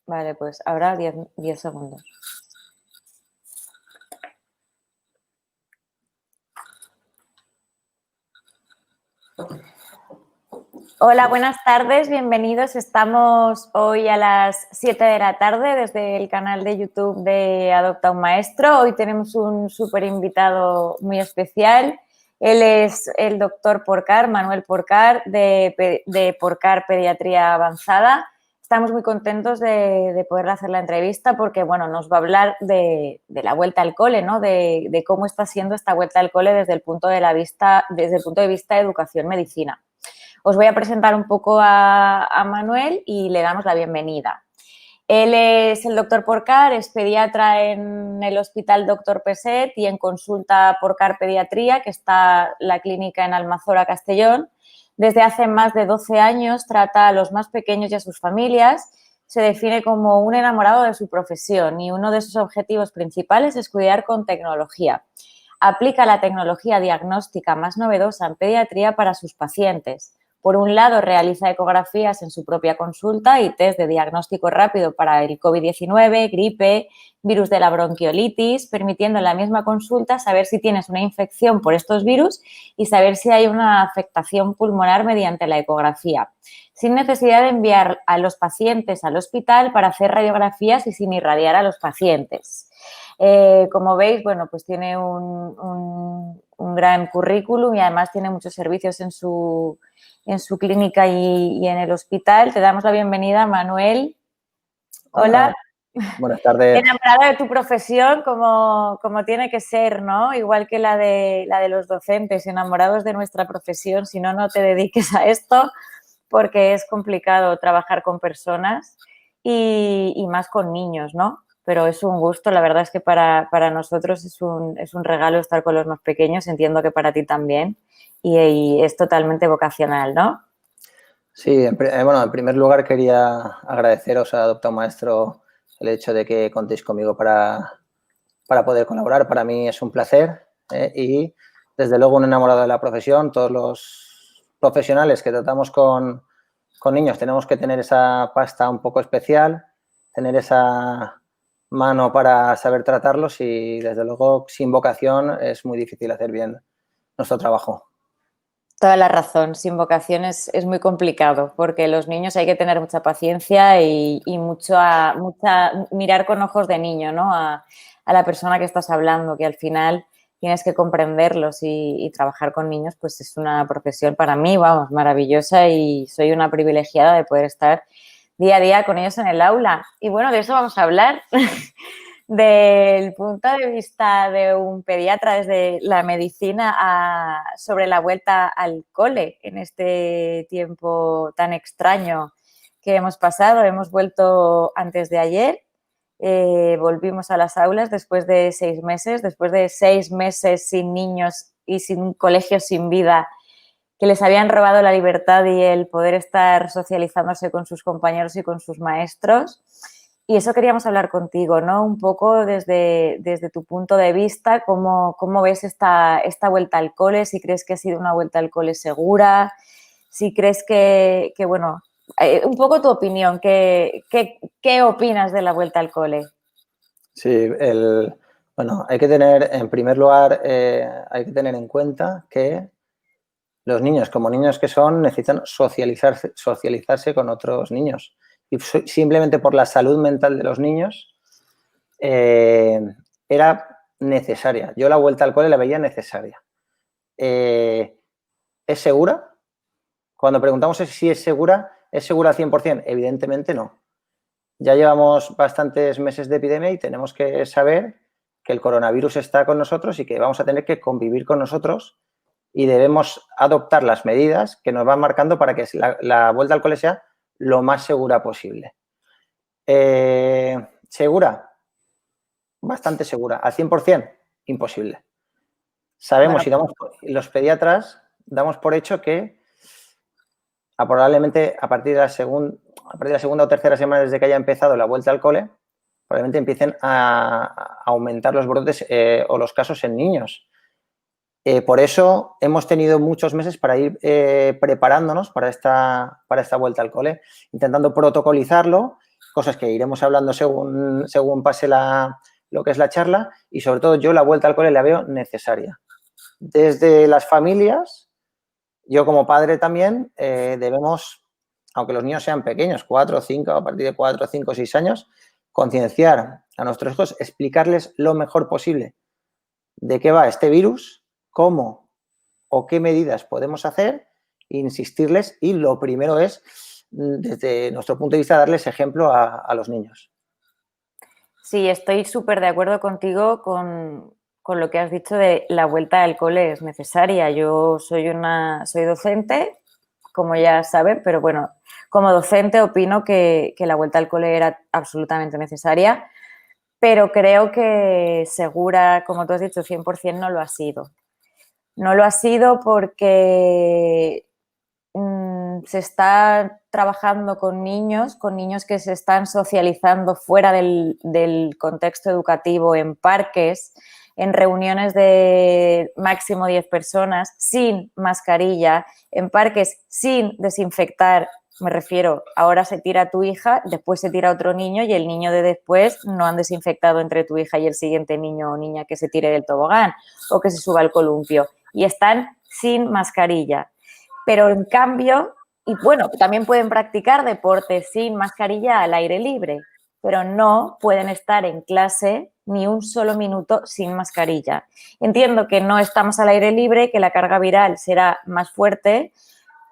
Vale, pues ahora 10 segundos. Hola, buenas tardes, bienvenidos. Estamos hoy a las 7 de la tarde desde el canal de YouTube de Adopta un Maestro. Hoy tenemos un súper invitado muy especial. Él es el doctor Porcar, Manuel Porcar, de Porcar Pediatría Avanzada. Estamos muy contentos de poder hacer la entrevista porque, bueno, nos va a hablar de la vuelta al cole, ¿no? De cómo está siendo esta vuelta al cole desde el punto de vista de educación-medicina. Os voy a presentar un poco a Manuel y le damos la bienvenida. Él es el doctor Porcar, es pediatra en el Hospital Doctor Peset y en consulta Porcar Pediatría, que está la clínica en Almazora, Castellón. Desde hace más de 12 años trata a los más pequeños y a sus familias. Se define como un enamorado de su profesión y uno de sus objetivos principales es cuidar con tecnología. Aplica la tecnología diagnóstica más novedosa en pediatría para sus pacientes. Por un lado, realiza ecografías en su propia consulta y test de diagnóstico rápido para el COVID-19, gripe, virus de la bronquiolitis, permitiendo en la misma consulta saber si tienes una infección por estos virus y saber si hay una afectación pulmonar mediante la ecografía, sin necesidad de enviar a los pacientes al hospital para hacer radiografías y sin irradiar a los pacientes. Como veis, bueno, pues tiene un gran currículum y además tiene muchos servicios en su clínica y en el hospital. Te damos la bienvenida, Manuel. Hola. Buenas tardes. Enamorado de tu profesión como tiene que ser, ¿no? Igual que la de los docentes, enamorados de nuestra profesión, si no, no te dediques a esto porque es complicado trabajar con personas y más con niños, ¿no? Pero es un gusto, la verdad es que para nosotros es un regalo estar con los más pequeños, entiendo que para ti también, y es totalmente vocacional, ¿no? Sí, bueno, en primer lugar quería agradeceros a Adopta un Maestro el hecho de que contéis conmigo para poder colaborar. Para mí es un placer y desde luego un enamorado de la profesión. Todos los profesionales que tratamos con niños tenemos que tener esa pasta un poco especial, tener esa mano para saber tratarlos y desde luego sin vocación es muy difícil hacer bien nuestro trabajo. Toda la razón, sin vocación es muy complicado porque los niños hay que tener mucha paciencia y mirar con ojos de niño, ¿no? A la persona que estás hablando, que al final tienes que comprenderlos y trabajar con niños, pues es una profesión para mí, vamos, maravillosa y soy una privilegiada de poder estar día a día con ellos en el aula. Y bueno, de eso vamos a hablar. Del punto de vista de un pediatra desde la medicina sobre la vuelta al cole en este tiempo tan extraño que hemos pasado. Hemos vuelto antes de ayer, volvimos a las aulas después de 6 meses, después de 6 meses sin niños y sin colegios sin vida, que les habían robado la libertad y el poder estar socializándose con sus compañeros y con sus maestros. Y eso queríamos hablar contigo, ¿no? Un poco desde tu punto de vista, ¿cómo ves esta vuelta al cole? Si crees que ha sido una vuelta al cole segura, si crees que bueno, un poco tu opinión, ¿qué opinas de la vuelta al cole? Sí, bueno, hay que tener, en primer lugar, hay que tener en cuenta que los niños, como niños que son, necesitan socializarse con otros niños. Y simplemente por la salud mental de los niños era necesaria. Yo la vuelta al cole la veía necesaria. ¿Es segura? Cuando preguntamos si ¿es segura al 100%? Evidentemente no. Ya llevamos bastantes meses de epidemia y tenemos que saber que el coronavirus está con nosotros y que vamos a tener que convivir con nosotros y debemos adoptar las medidas que nos van marcando para que la vuelta al cole sea lo más segura posible. ¿Segura? Bastante segura. ¿Al 100%? Imposible. Sabemos y los pediatras damos por hecho que probablemente a partir de la segunda o tercera semana desde que haya empezado la vuelta al cole, probablemente empiecen a aumentar los brotes o los casos en niños. Por eso hemos tenido muchos meses para ir preparándonos para esta vuelta al cole, intentando protocolizarlo cosas que iremos hablando según pase lo que es la charla, y sobre todo yo la vuelta al cole la veo necesaria. Desde las familias, yo como padre también debemos, aunque los niños sean pequeños, 4 o 5, a partir de 4, 5, 6 años, concienciar a nuestros hijos, explicarles lo mejor posible de qué va este virus, cómo o qué medidas podemos hacer, insistirles, y lo primero es, desde nuestro punto de vista, darles ejemplo a los niños. Sí, estoy súper de acuerdo contigo con lo que has dicho de la vuelta al cole es necesaria. Yo soy docente, como ya saben, pero bueno, como docente opino que la vuelta al cole era absolutamente necesaria, pero creo que segura, como tú has dicho, 100% no lo ha sido. No lo ha sido porque se está trabajando con niños que se están socializando fuera del contexto educativo, en parques, en reuniones de máximo 10 personas, sin mascarilla, en parques sin desinfectar. Me refiero, ahora se tira tu hija, después se tira otro niño y el niño de después no han desinfectado entre tu hija y el siguiente niño o niña que se tire del tobogán o que se suba al columpio. Y están sin mascarilla. Pero en cambio, y bueno, también pueden practicar deportes sin mascarilla al aire libre, pero no pueden estar en clase ni un solo minuto sin mascarilla. Entiendo que no estamos al aire libre, que la carga viral será más fuerte,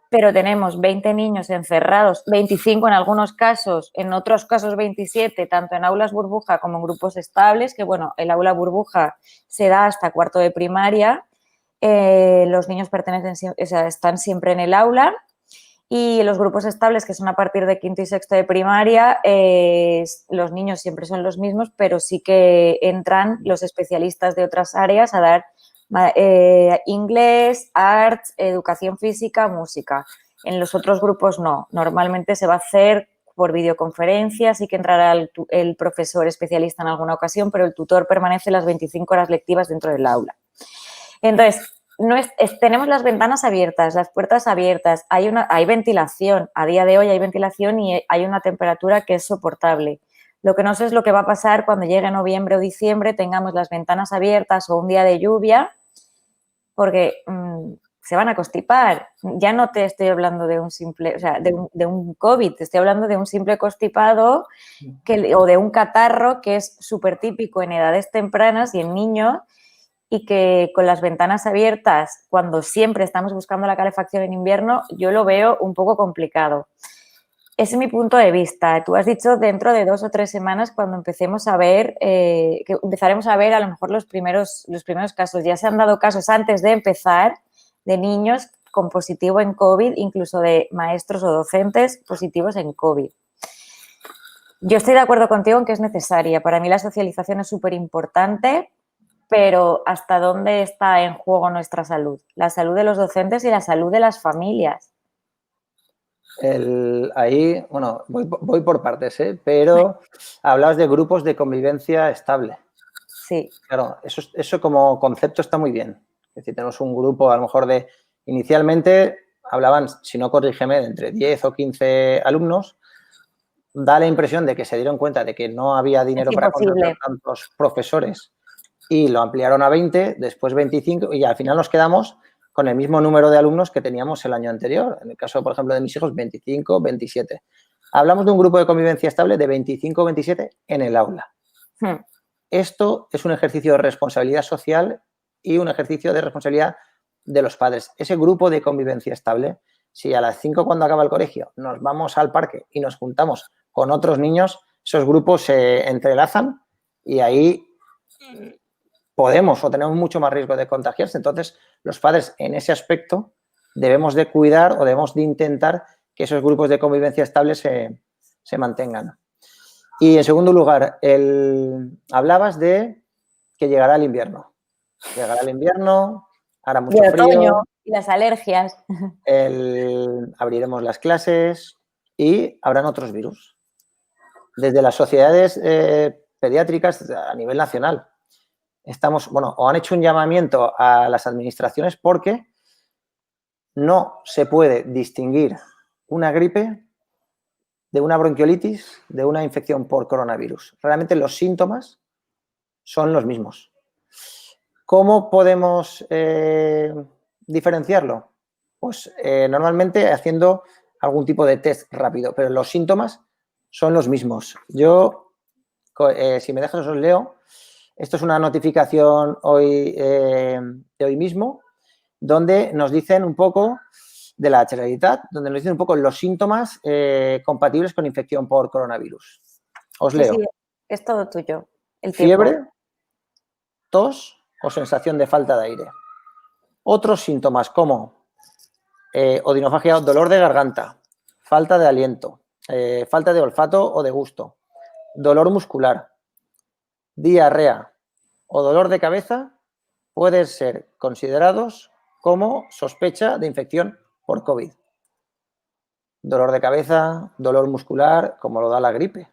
pero tenemos 20 niños encerrados, 25 en algunos casos, en otros casos 27, tanto en aulas burbuja como en grupos estables, que bueno, el aula burbuja se da hasta cuarto de primaria. Los niños están siempre en el aula, y los grupos estables, que son a partir de quinto y sexto de primaria, los niños siempre son los mismos, pero sí que entran los especialistas de otras áreas a dar inglés, arts, educación física, música. En los otros grupos no. Normalmente se va a hacer por videoconferencia, sí que entrará el profesor especialista en alguna ocasión, pero el tutor permanece las 25 horas lectivas dentro del aula. Entonces, tenemos las ventanas abiertas, las puertas abiertas, hay ventilación, a día de hoy hay ventilación y hay una temperatura que es soportable. Lo que no sé es lo que va a pasar cuando llegue noviembre o diciembre, tengamos las ventanas abiertas o un día de lluvia, porque se van a constipar. Ya no te estoy hablando de un simple, o sea, de un COVID, te estoy hablando de un simple constipado o de un catarro, que es súper típico en edades tempranas y en niños, y que con las ventanas abiertas, cuando siempre estamos buscando la calefacción en invierno, yo lo veo un poco complicado. Ese es mi punto de vista. Tú has dicho dentro de 2 o 3 semanas, cuando empecemos a ver, que empezaremos a ver a lo mejor los primeros casos. Ya se han dado casos antes de empezar de niños con positivo en COVID, incluso de maestros o docentes positivos en COVID. Yo estoy de acuerdo contigo en que es necesaria. Para mí la socialización es súper importante, pero ¿hasta dónde está en juego nuestra salud? La salud de los docentes y la salud de las familias. Ahí, bueno, voy por partes, pero hablabas de grupos de convivencia estable. Sí. Claro, eso como concepto está muy bien. Es decir, tenemos un grupo a lo mejor inicialmente hablaban, si no corrígeme, de entre 10 o 15 alumnos. Da la impresión de que se dieron cuenta de que no había dinero para contratar tantos profesores y lo ampliaron a 20, después 25, y al final nos quedamos con el mismo número de alumnos que teníamos el año anterior. En el caso, por ejemplo, de mis hijos, 25, 27. Hablamos de un grupo de convivencia estable de 25 o 27 en el aula. Esto es un ejercicio de responsabilidad social y un ejercicio de responsabilidad de los padres. Ese grupo de convivencia estable, si a las 5 cuando acaba el colegio nos vamos al parque y nos juntamos con otros niños, esos grupos se entrelazan y ahí podemos o tenemos mucho más riesgo de contagiarse. Entonces, los padres en ese aspecto debemos de cuidar o debemos de intentar que esos grupos de convivencia estable se mantengan. Y en segundo lugar, hablabas de que llegará el invierno. Llegará el invierno, hará mucho frío. Otoño y las alergias. Abriremos las clases y habrán otros virus. Desde las sociedades pediátricas a nivel nacional, o han hecho un llamamiento a las administraciones porque no se puede distinguir una gripe de una bronquiolitis, de una infección por coronavirus. Realmente los síntomas son los mismos. ¿Cómo podemos diferenciarlo? Pues normalmente haciendo algún tipo de test rápido, pero los síntomas son los mismos. Yo, si me dejas, os leo. Esto es una notificación de hoy mismo, donde nos dicen un poco de la Generalitat, donde nos dicen un poco los síntomas compatibles con infección por coronavirus. Os leo. Sí, es todo tuyo. El Fiebre, tiempo. tos o sensación de falta de aire. Otros síntomas como odinofagia, dolor de garganta, falta de aliento, falta de olfato o de gusto, dolor muscular, diarrea o dolor de cabeza pueden ser considerados como sospecha de infección por COVID. Dolor de cabeza, dolor muscular, como lo da la gripe.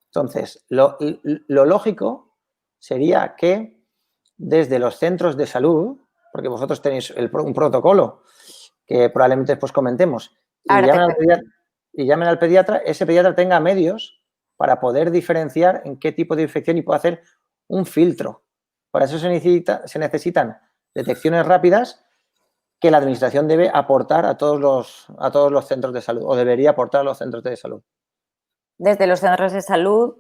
Entonces, lo lógico sería que desde los centros de salud, porque vosotros tenéis un protocolo que probablemente después comentemos, y llamen al pediatra, ese pediatra tenga medios para poder diferenciar en qué tipo de infección y pueda hacer un filtro. Para eso se necesitan detecciones rápidas que la administración debe aportar a todos los centros de salud, o debería aportar a los centros de salud. Desde los centros de salud,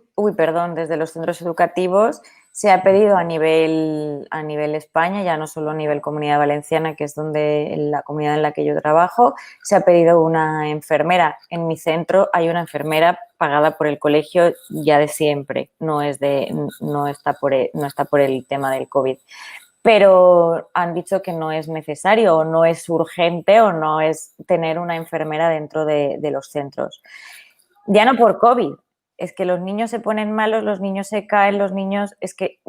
desde los centros educativos se ha pedido a nivel España, ya no solo a nivel Comunidad Valenciana, que es la comunidad en la que yo trabajo, se ha pedido una enfermera. En mi centro hay una enfermera pagada por el colegio ya de siempre, no está por el tema del COVID. Pero han dicho que no es necesario o no es urgente o no es tener una enfermera dentro de los centros. Ya no por COVID, es que los niños se ponen malos, los niños se caen, los niños... Es que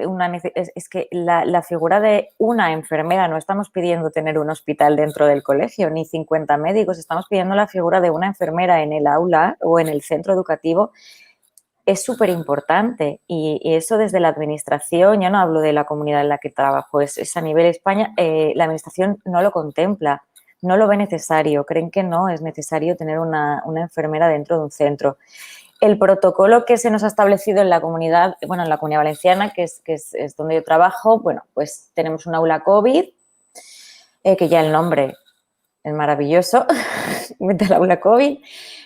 la figura de una enfermera, no estamos pidiendo tener un hospital dentro del colegio, ni 50 médicos, estamos pidiendo la figura de una enfermera en el aula o en el centro educativo. Es súper importante y eso desde la administración, ya no hablo de la comunidad en la que trabajo, es a nivel España, la administración no lo contempla, no lo ve necesario, creen que no es necesario tener una enfermera dentro de un centro. El protocolo que se nos ha establecido en la comunidad, en la Comunidad Valenciana, que es donde yo trabajo, pues tenemos un aula COVID, que ya el nombre es maravilloso, mete el aula COVID.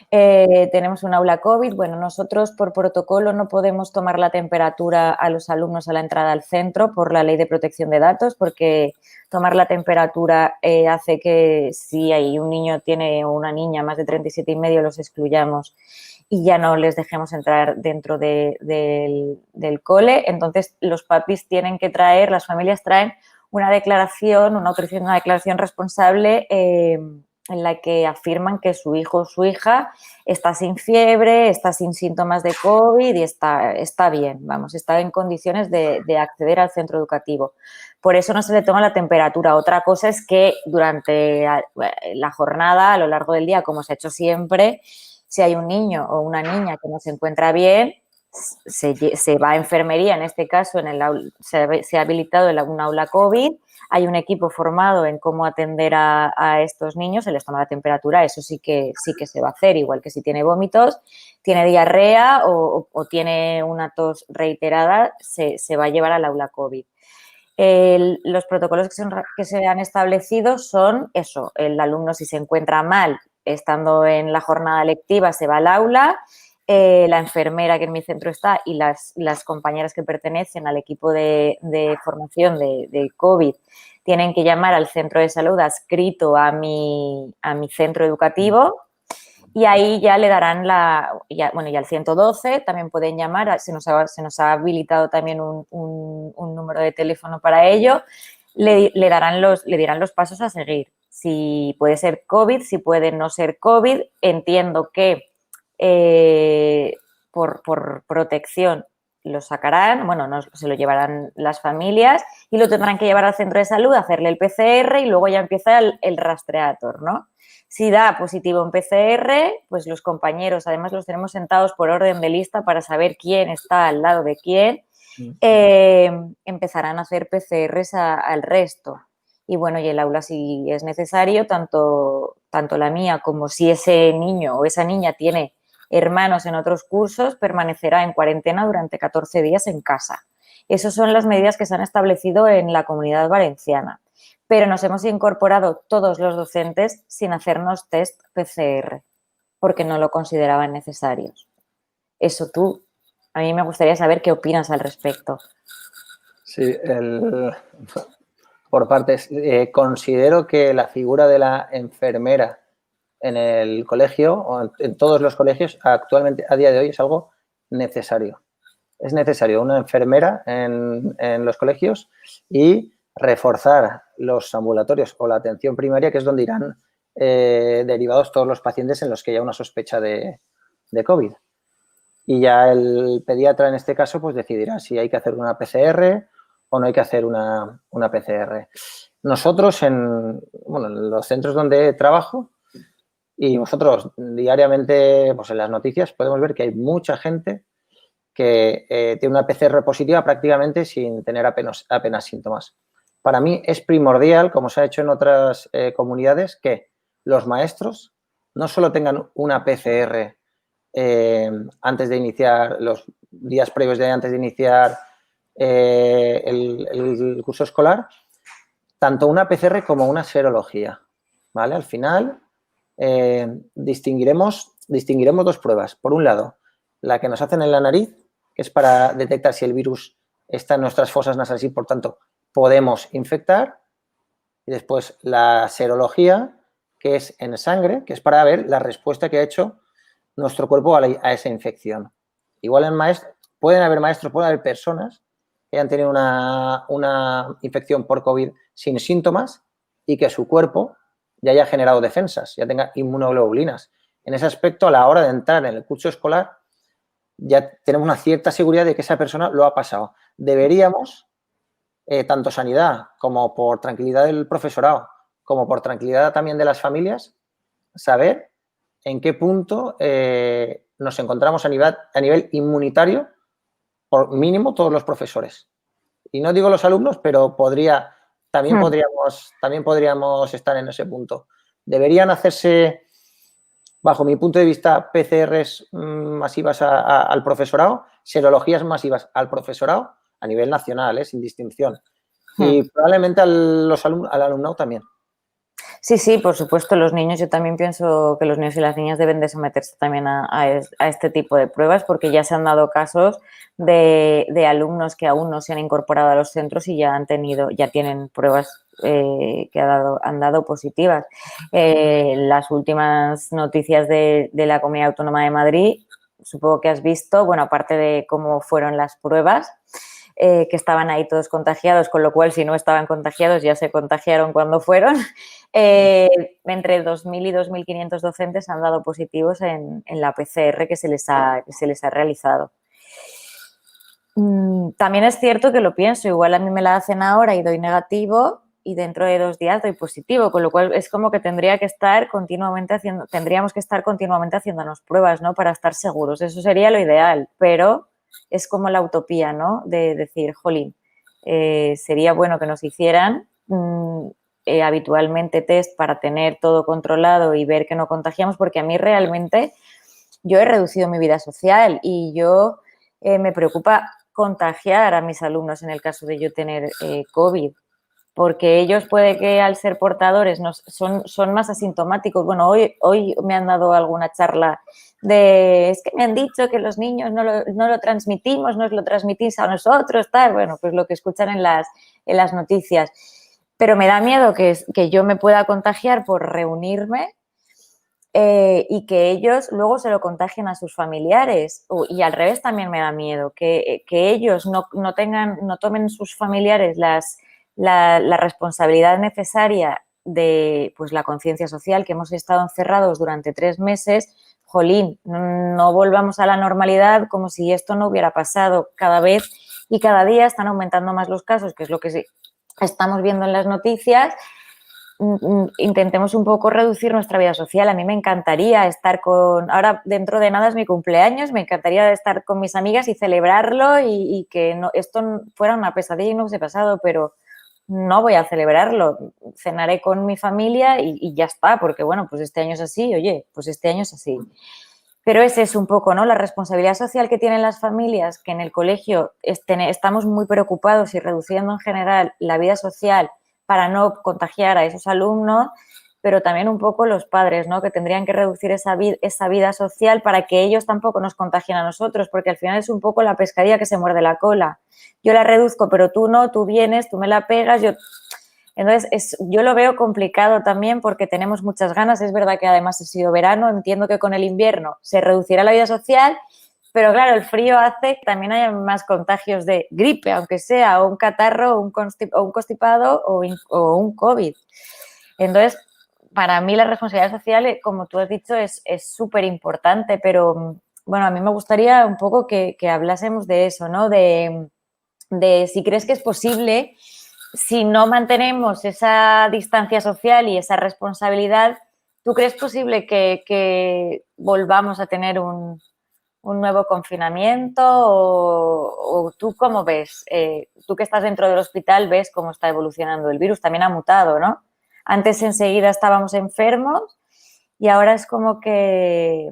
Tenemos un aula COVID. Bueno, nosotros por protocolo no podemos tomar la temperatura a los alumnos a la entrada al centro por la Ley de Protección de Datos, porque tomar la temperatura hace que si hay un niño o una niña más de 37,5 los excluyamos y ya no les dejemos entrar dentro del cole. Entonces, los papis tienen que traer, las familias traen una declaración, una declaración responsable en la que afirman que su hijo o su hija está sin fiebre, está sin síntomas de COVID y está bien, está en condiciones de acceder al centro educativo. Por eso no se le toma la temperatura. Otra cosa es que durante la jornada, a lo largo del día, como se ha hecho siempre, si hay un niño o una niña que no se encuentra bien, se va a enfermería, en este caso se ha habilitado un aula COVID, hay un equipo formado en cómo atender a estos niños, se les toma la temperatura, eso sí que se va a hacer, igual que si tiene vómitos, tiene diarrea o tiene una tos reiterada, se va a llevar al aula COVID. Los protocolos que se han establecido son eso, el alumno si se encuentra mal estando en la jornada lectiva se va al aula, la enfermera que en mi centro está y las compañeras que pertenecen al equipo de formación de COVID tienen que llamar al centro de salud adscrito a mi centro educativo y ahí ya le darán y al 112 también pueden llamar, se nos ha habilitado también un número de teléfono para ello, le dirán los pasos a seguir. Si puede ser COVID, si puede no ser COVID, entiendo que por protección lo sacarán, se lo llevarán las familias y lo tendrán que llevar al centro de salud, hacerle el PCR y luego ya empieza el rastreator, ¿no? Si da positivo en PCR, pues los compañeros, además los tenemos sentados por orden de lista para saber quién está al lado de quién, empezarán a hacer PCRs al resto. Y bueno, y el aula si es necesario, tanto la mía como si ese niño o esa niña tiene hermanos en otros cursos, permanecerá en cuarentena durante 14 días en casa. Esas son las medidas que se han establecido en la Comunidad Valenciana. Pero nos hemos incorporado todos los docentes sin hacernos test PCR, porque no lo consideraban necesarios. Eso a mí me gustaría saber qué opinas al respecto. Sí, por partes. Considero que la figura de la enfermera en el colegio o en todos los colegios actualmente, a día de hoy, es algo necesario. Es necesario una enfermera en los colegios y reforzar los ambulatorios o la atención primaria, que es donde irán derivados todos los pacientes en los que haya una sospecha de COVID. Y ya el pediatra, en este caso, pues decidirá si hay que hacer una PCR o no hay que hacer una PCR. Nosotros, en los centros donde trabajo y vosotros diariamente, pues en las noticias, podemos ver que hay mucha gente que tiene una PCR positiva prácticamente sin tener apenas síntomas. Para mí es primordial, como se ha hecho en otras comunidades, que los maestros no solo tengan una PCR antes de iniciar, los días previos antes de iniciar el curso escolar, tanto una PCR como una serología, ¿vale? Al final distinguiremos dos pruebas. Por un lado, la que nos hacen en la nariz, que es para detectar si el virus está en nuestras fosas nasales y, por tanto, podemos infectar. Y después la serología, que es en sangre, que es para ver la respuesta que ha hecho nuestro cuerpo a esa infección. Igual pueden haber personas que hayan tenido una infección por COVID sin síntomas y que su cuerpo ya haya generado defensas, ya tenga inmunoglobulinas. En ese aspecto, a la hora de entrar en el curso escolar, ya tenemos una cierta seguridad de que esa persona lo ha pasado. Deberíamos, tanto sanidad como por tranquilidad del profesorado, como por tranquilidad también de las familias, saber en qué punto nos encontramos a nivel inmunitario, por mínimo todos los profesores. Y no digo los alumnos, pero también podríamos estar en ese punto. Deberían hacerse, bajo mi punto de vista, PCRs masivas al profesorado, serologías masivas al profesorado a nivel nacional, sin distinción. Y probablemente al alumnado también. Sí, sí, por supuesto, los niños, yo también pienso que los niños y las niñas deben de someterse también a este tipo de pruebas, porque ya se han dado casos de alumnos que aún no se han incorporado a los centros y ya tienen pruebas que han dado positivas. Las últimas noticias de la Comunidad Autónoma de Madrid, supongo que has visto, bueno, aparte de cómo fueron las pruebas, que estaban ahí todos contagiados, con lo cual si no estaban contagiados ya se contagiaron cuando fueron. Entre 2.000 y 2.500 docentes han dado positivos en la PCR que se les ha realizado. También es cierto que lo pienso, igual a mí me la hacen ahora y doy negativo y dentro de 2 días doy positivo, con lo cual es como que tendríamos que estar continuamente haciéndonos pruebas, ¿no? Para estar seguros. Eso sería lo ideal, pero es como la utopía, ¿no? De decir, jolín, sería bueno que nos hicieran habitualmente test para tener todo controlado y ver que no contagiamos, porque a mí realmente yo he reducido mi vida social y yo me preocupa contagiar a mis alumnos en el caso de yo tener COVID, porque ellos puede que al ser portadores son más asintomáticos. Bueno, hoy me han dado alguna charla es que me han dicho que los niños no lo transmitimos, nos lo transmitís a nosotros, tal. Bueno, pues lo que escuchan en las noticias. Pero me da miedo que yo me pueda contagiar por reunirme y que ellos luego se lo contagien a sus familiares. Y al revés también me da miedo, que ellos no tomen sus familiares la responsabilidad necesaria de pues, la conciencia social, que hemos estado encerrados durante 3 meses. Jolín, no volvamos a la normalidad como si esto no hubiera pasado. Cada vez y cada día están aumentando más los casos, que es lo que estamos viendo en las noticias. Intentemos un poco reducir nuestra vida social. A mí me encantaría estar ahora dentro de nada es mi cumpleaños, me encantaría estar con mis amigas y celebrarlo y que esto fuera una pesadilla y no hubiese pasado, pero no voy a celebrarlo. Cenaré con mi familia y ya está, porque bueno, pues este año es así, oye, pues este año es así. Pero ese es un poco, ¿no? La responsabilidad social que tienen las familias, que en el colegio estamos muy preocupados y reduciendo en general la vida social para no contagiar a esos alumnos, pero también un poco los padres, ¿no? Que tendrían que reducir esa vida social para que ellos tampoco nos contagien a nosotros, porque al final es un poco la pescadilla que se muerde la cola. Yo la reduzco, pero tú no, tú vienes, tú me la pegas, yo... Entonces, yo lo veo complicado también porque tenemos muchas ganas. Es verdad que además ha sido verano, entiendo que con el invierno se reducirá la vida social, pero claro, el frío hace que también haya más contagios de gripe, aunque sea, o un catarro, o un constipado o un COVID. Entonces, para mí la responsabilidad social, como tú has dicho, es súper importante, pero bueno, a mí me gustaría un poco que hablásemos de eso, ¿no? De si crees que es posible, si no mantenemos esa distancia social y esa responsabilidad, ¿tú crees posible que volvamos a tener un nuevo confinamiento? ¿O tú cómo ves? Tú que estás dentro del hospital, ves cómo está evolucionando el virus, también ha mutado, ¿no? Antes enseguida estábamos enfermos y ahora es como que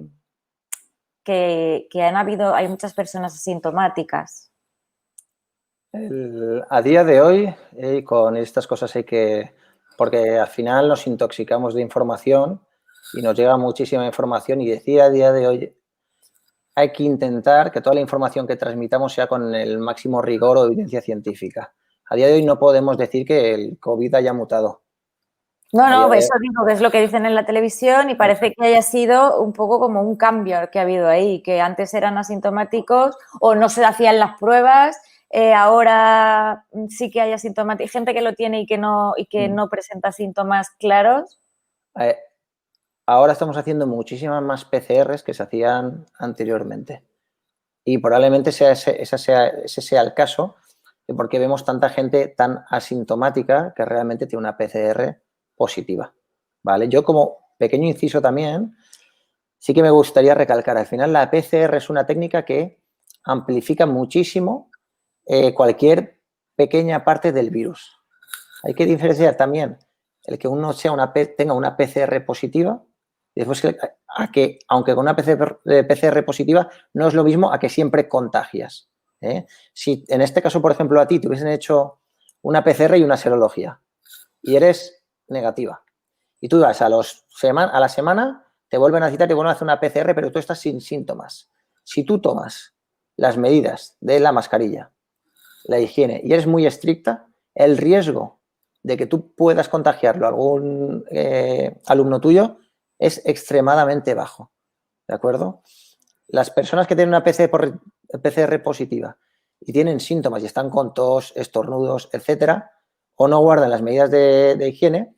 hay muchas personas asintomáticas. A día de hoy, con estas cosas hay que... Porque al final nos intoxicamos de información y nos llega muchísima información y decía a día de hoy hay que intentar que toda la información que transmitamos sea con el máximo rigor o evidencia científica. A día de hoy no podemos decir que el COVID haya mutado. No, eso digo que es lo que dicen en la televisión y parece que haya sido un poco como un cambio que ha habido ahí, que antes eran asintomáticos o no se hacían las pruebas, ahora sí que hay asintomáticos, gente que lo tiene y que no presenta síntomas claros. Ahora estamos haciendo muchísimas más PCRs que se hacían anteriormente y probablemente ese sea el caso, porque vemos tanta gente tan asintomática que realmente tiene una PCR positiva, ¿vale? Yo como pequeño inciso también, sí que me gustaría recalcar, al final la PCR es una técnica que amplifica muchísimo cualquier pequeña parte del virus. Hay que diferenciar también el que uno tenga una PCR positiva y después que aunque con una PCR positiva no es lo mismo a que siempre contagias. Si en este caso, por ejemplo, a ti te hubiesen hecho una PCR y una serología y eres negativa y tú vas a la semana, te vuelven a citar, te vuelven a hacer una PCR, pero tú estás sin síntomas. Si tú tomas las medidas de la mascarilla, la higiene y eres muy estricta, el riesgo de que tú puedas contagiarlo a algún alumno tuyo es extremadamente bajo, ¿de acuerdo? Las personas que tienen una PCR positiva y tienen síntomas y están con tos, estornudos, etcétera, o no guardan las medidas de higiene,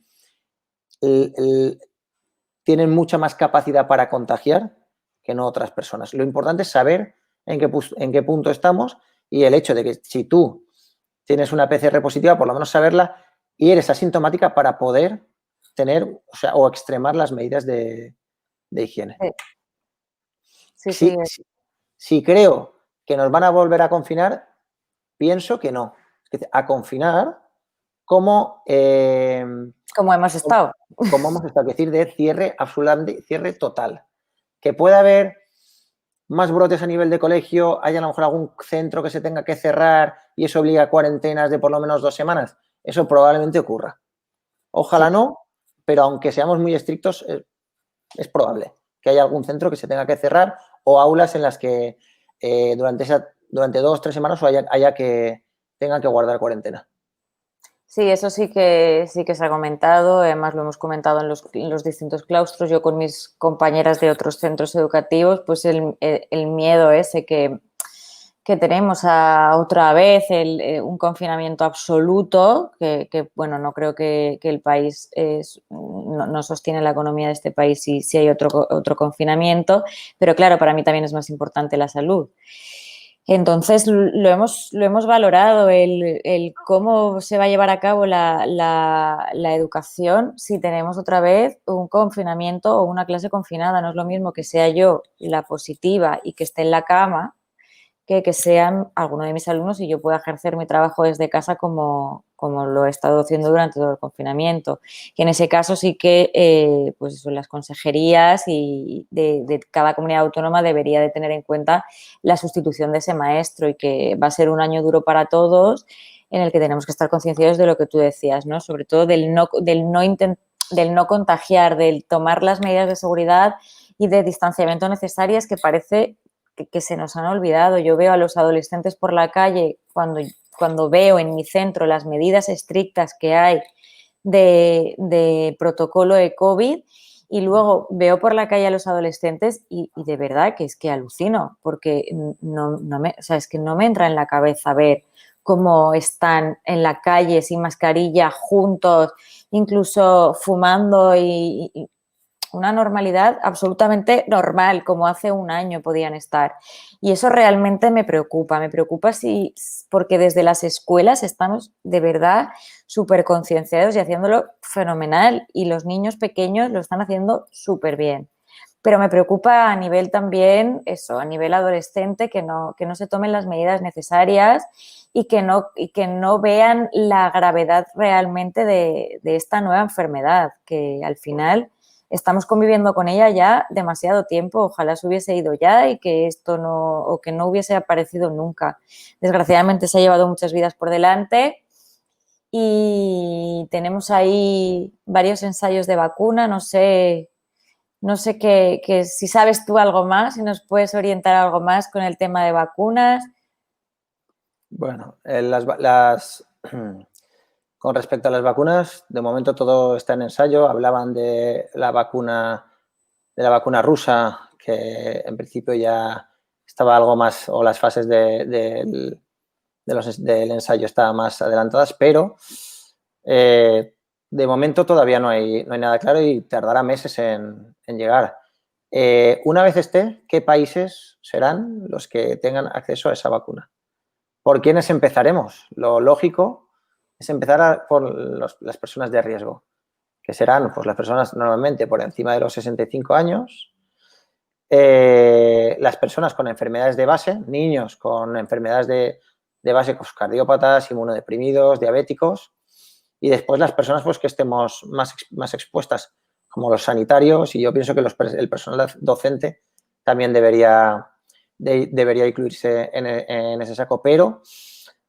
tienen mucha más capacidad para contagiar que no otras personas. Lo importante es saber en qué punto estamos y el hecho de que si tú tienes una PCR positiva, por lo menos saberla y eres asintomática para poder tener, o extremar las medidas de higiene. Sí. Si creo que nos van a volver a confinar, pienso que no. A confinar como hemos estado. Como hemos estado, es decir, de cierre absolutamente, cierre total. Que pueda haber más brotes a nivel de colegio, haya a lo mejor algún centro que se tenga que cerrar y eso obliga a cuarentenas de por lo menos 2 semanas. Eso probablemente ocurra. Ojalá no, pero aunque seamos muy estrictos, es probable que haya algún centro que se tenga que cerrar o aulas en las que durante 2 o 3 semanas haya que tengan que guardar cuarentena. Sí, eso sí que se ha comentado, además lo hemos comentado en los distintos claustros. Yo con mis compañeras de otros centros educativos, pues el miedo ese que tenemos a otra vez, un confinamiento absoluto, que bueno, no creo que el país no sostiene la economía de este país si hay otro confinamiento, pero claro, para mí también es más importante la salud. Entonces, lo hemos valorado, el cómo se va a llevar a cabo la educación si tenemos otra vez un confinamiento o una clase confinada. No es lo mismo que sea yo la positiva y que esté en la cama, que sean algunos de mis alumnos y yo pueda ejercer mi trabajo desde casa como lo he estado haciendo durante todo el confinamiento. Que en ese caso sí que pues eso, las consejerías y de cada comunidad autónoma debería de tener en cuenta la sustitución de ese maestro y que va a ser un año duro para todos en el que tenemos que estar concienciados de lo que tú decías, ¿no? Sobre todo del no contagiar, del tomar las medidas de seguridad y de distanciamiento necesarias que parece que se nos han olvidado. Yo veo a los adolescentes por la calle cuando veo en mi centro las medidas estrictas que hay de protocolo de COVID y luego veo por la calle a los adolescentes y de verdad que es que alucino porque es que no me entra en la cabeza ver cómo están en la calle sin mascarilla, juntos, incluso fumando y una normalidad absolutamente normal, como hace un año podían estar. Y eso realmente me preocupa porque desde las escuelas estamos de verdad súper concienciados y haciéndolo fenomenal y los niños pequeños lo están haciendo súper bien. Pero me preocupa a nivel también, eso, a nivel adolescente, que no se tomen las medidas necesarias y que no vean la gravedad realmente de esta nueva enfermedad, que al final estamos conviviendo con ella ya demasiado tiempo. Ojalá se hubiese ido ya y que esto no hubiese aparecido nunca. Desgraciadamente se ha llevado muchas vidas por delante y tenemos ahí varios ensayos de vacuna. No sé si sabes tú algo más, si nos puedes orientar algo más con el tema de vacunas. Bueno, con respecto a las vacunas, de momento todo está en ensayo. Hablaban de la vacuna rusa, que en principio ya estaba algo más, o las fases del ensayo estaban más adelantadas, pero de momento todavía no hay nada claro y tardará meses en llegar. Una vez esté, ¿qué países serán los que tengan acceso a esa vacuna? ¿Por quiénes empezaremos? Lo lógico es empezar por las personas de riesgo, que serán pues, las personas normalmente por encima de los 65 años, las personas con enfermedades de base, niños con enfermedades de base, pues, cardiópatas, inmunodeprimidos, diabéticos, y después las personas pues, que estemos más expuestas, como los sanitarios, y yo pienso que el personal docente también debería incluirse en ese saco, pero